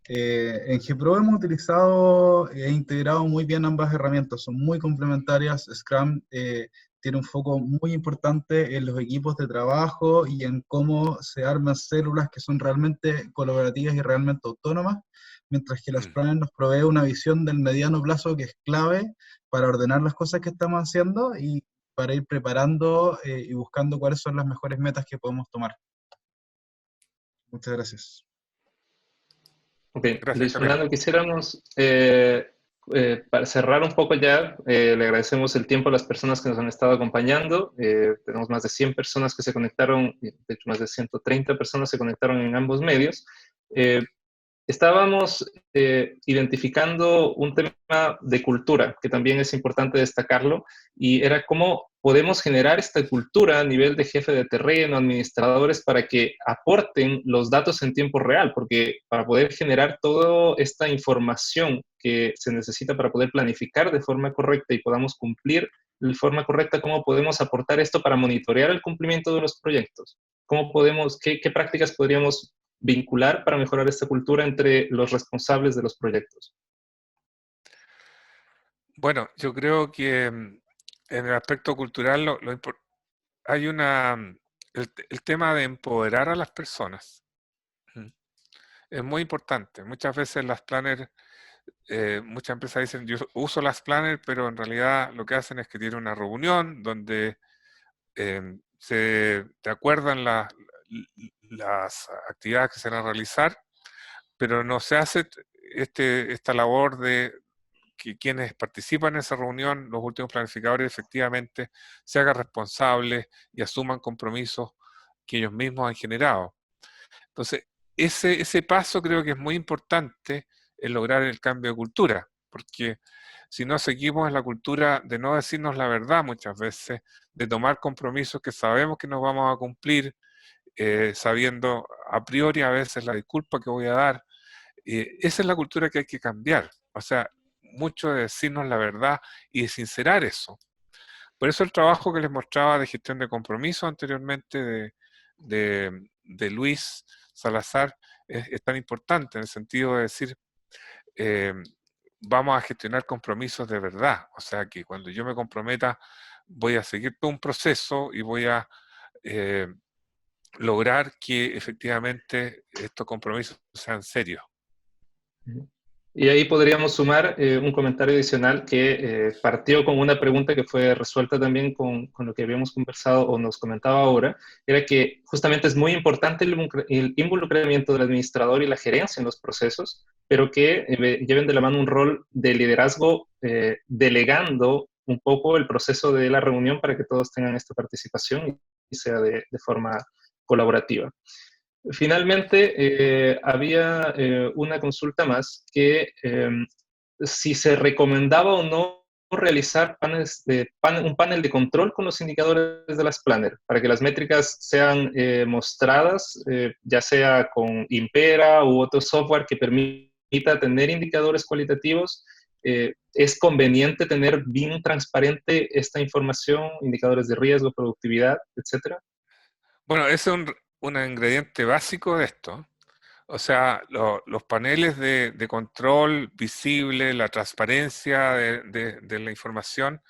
En GPro hemos utilizado e integrado muy bien ambas herramientas, son muy complementarias. Scrum tiene un foco muy importante en los equipos de trabajo y en cómo se arman células que son realmente colaborativas y realmente autónomas, mientras que las Planner nos provee una visión del mediano plazo que es clave para ordenar las cosas que estamos haciendo y para ir preparando y buscando cuáles son las mejores metas que podemos tomar. Muchas gracias. ok, Gracias, Luis Javier. Fernando, quisiéramos, para cerrar un poco ya, le agradecemos el tiempo a las personas que nos han estado acompañando. Tenemos más de 100 personas que se conectaron, de hecho más de 130 personas se conectaron en ambos medios. estábamos identificando un tema de cultura, que también es importante destacarlo, y era cómo podemos generar esta cultura a nivel de jefe de terreno, administradores, para que aporten los datos en tiempo real, porque para poder generar toda esta información que se necesita para poder planificar de forma correcta y podamos cumplir de forma correcta, ¿cómo podemos aportar esto para monitorear el cumplimiento de los proyectos? ¿Cómo podemos, qué prácticas podríamos vincular para mejorar esta cultura entre los responsables de los proyectos? Bueno, yo creo que en el aspecto cultural hay el tema de empoderar a las personas. Es muy importante. Muchas veces las planners, muchas empresas dicen, yo uso las planners, pero en realidad lo que hacen es que tienen una reunión donde se te acuerdan las actividades que se van a realizar, pero no se hace esta labor de que quienes participan en esa reunión, los últimos planificadores, efectivamente se hagan responsables y asuman compromisos que ellos mismos han generado. Entonces, ese paso creo que es muy importante en lograr el cambio de cultura, porque si no seguimos en la cultura de no decirnos la verdad muchas veces, de tomar compromisos que sabemos que nos vamos a cumplir, sabiendo a priori a veces la disculpa que voy a dar, esa es la cultura que hay que cambiar. O sea, mucho de decirnos la verdad y de sincerar eso. Por eso el trabajo que les mostraba de gestión de compromiso anteriormente de Luis Salazar es tan importante en el sentido de decir, eh, vamos a gestionar compromisos de verdad. O sea, que cuando yo me comprometa voy a seguir todo un proceso y voy a eh, lograr que efectivamente estos compromisos sean serios. Y ahí podríamos sumar un comentario adicional que partió con una pregunta que fue resuelta también con lo que habíamos conversado o nos comentaba ahora, era que justamente es muy importante el involucramiento del administrador y la gerencia en los procesos, pero que lleven de la mano un rol de liderazgo delegando un poco el proceso de la reunión para que todos tengan esta participación y sea de forma colaborativa. Finalmente, había una consulta más que si se recomendaba o no realizar un panel de control con los indicadores de las planner para que las métricas sean mostradas, ya sea con Impera u otro software que permita tener indicadores cualitativos. Es conveniente tener bien transparente esta información, indicadores de riesgo, productividad, etcétera. Bueno, ese es un ingrediente básico de esto. O sea, los paneles de control visible, la transparencia de la información,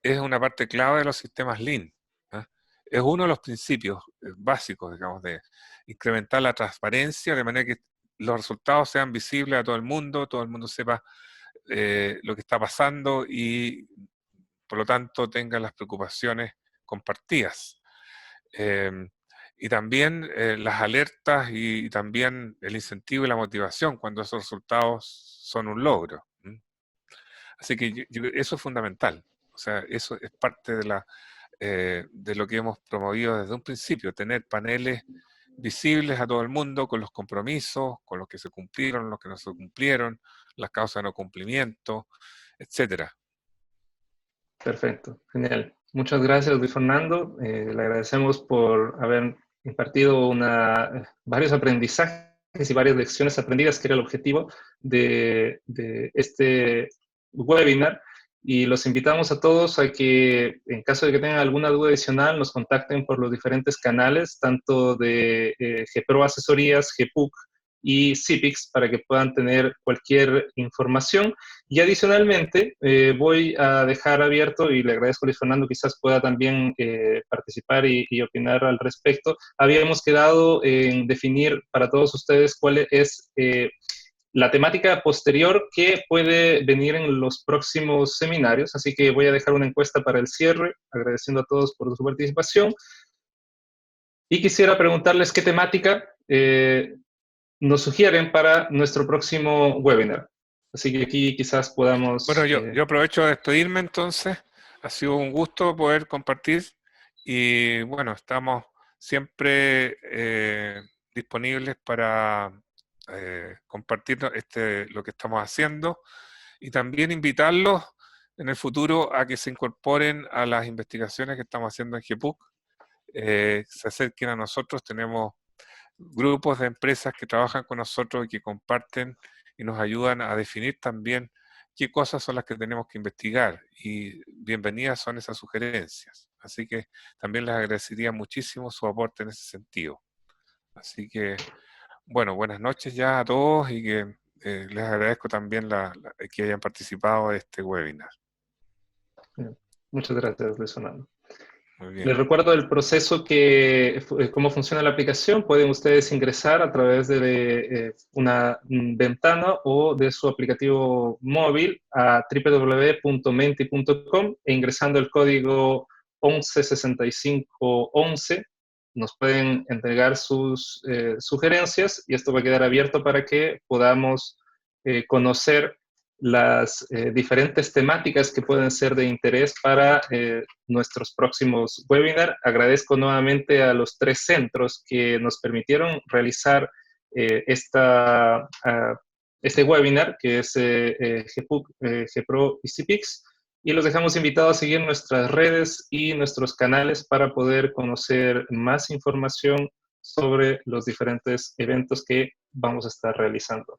es una parte clave de los sistemas Lean. ¿Ah? Es uno de los principios básicos, digamos, de incrementar la transparencia de manera que los resultados sean visibles a todo el mundo sepa lo que está pasando y por lo tanto tenga las preocupaciones compartidas. Y también las alertas y también el incentivo y la motivación cuando esos resultados son un logro. Así que eso es fundamental. O sea, eso es parte de lo que hemos promovido desde un principio, tener paneles visibles a todo el mundo con los compromisos, con los que se cumplieron, los que no se cumplieron, las causas de no cumplimiento, etcétera. Perfecto, genial. Muchas gracias, Luis Fernando. Le agradecemos por haber impartido varios aprendizajes y varias lecciones aprendidas, que era el objetivo de este webinar. Y los invitamos a todos a que, en caso de que tengan alguna duda adicional, nos contacten por los diferentes canales, tanto de GPRO Asesorías, GPUC y CIPIX, para que puedan tener cualquier información. Y adicionalmente, voy a dejar abierto, y le agradezco a Luis Fernando, quizás pueda también participar y opinar al respecto. Habíamos quedado en definir para todos ustedes cuál es la temática posterior que puede venir en los próximos seminarios, así que voy a dejar una encuesta para el cierre, agradeciendo a todos por su participación. Y quisiera preguntarles qué temática nos sugieren para nuestro próximo webinar. Así que aquí quizás podamos... Bueno, yo aprovecho de despedirme entonces. Ha sido un gusto poder compartir y bueno, estamos siempre disponibles para compartir lo que estamos haciendo y también invitarlos en el futuro a que se incorporen a las investigaciones que estamos haciendo en GEPUC, se acerquen a nosotros. Tenemos grupos de empresas que trabajan con nosotros y que comparten y nos ayudan a definir también qué cosas son las que tenemos que investigar, y bienvenidas son esas sugerencias. Así que también les agradecería muchísimo su aporte en ese sentido. Así que, bueno, buenas noches ya a todos, y que les agradezco también que hayan participado de este webinar. Muchas gracias, Luis Fernando. Muy bien. Les recuerdo el proceso cómo funciona la aplicación. Pueden ustedes ingresar a través de una ventana o de su aplicativo móvil a www.menti.com e ingresando el código 116511 nos pueden entregar sus sugerencias, y esto va a quedar abierto para que podamos conocer las diferentes temáticas que pueden ser de interés para nuestros próximos webinars. Agradezco nuevamente a los 3 centros que nos permitieron realizar este webinar, que es GEPUC, GEPRO y CIPIX, y los dejamos invitados a seguir nuestras redes y nuestros canales para poder conocer más información sobre los diferentes eventos que vamos a estar realizando.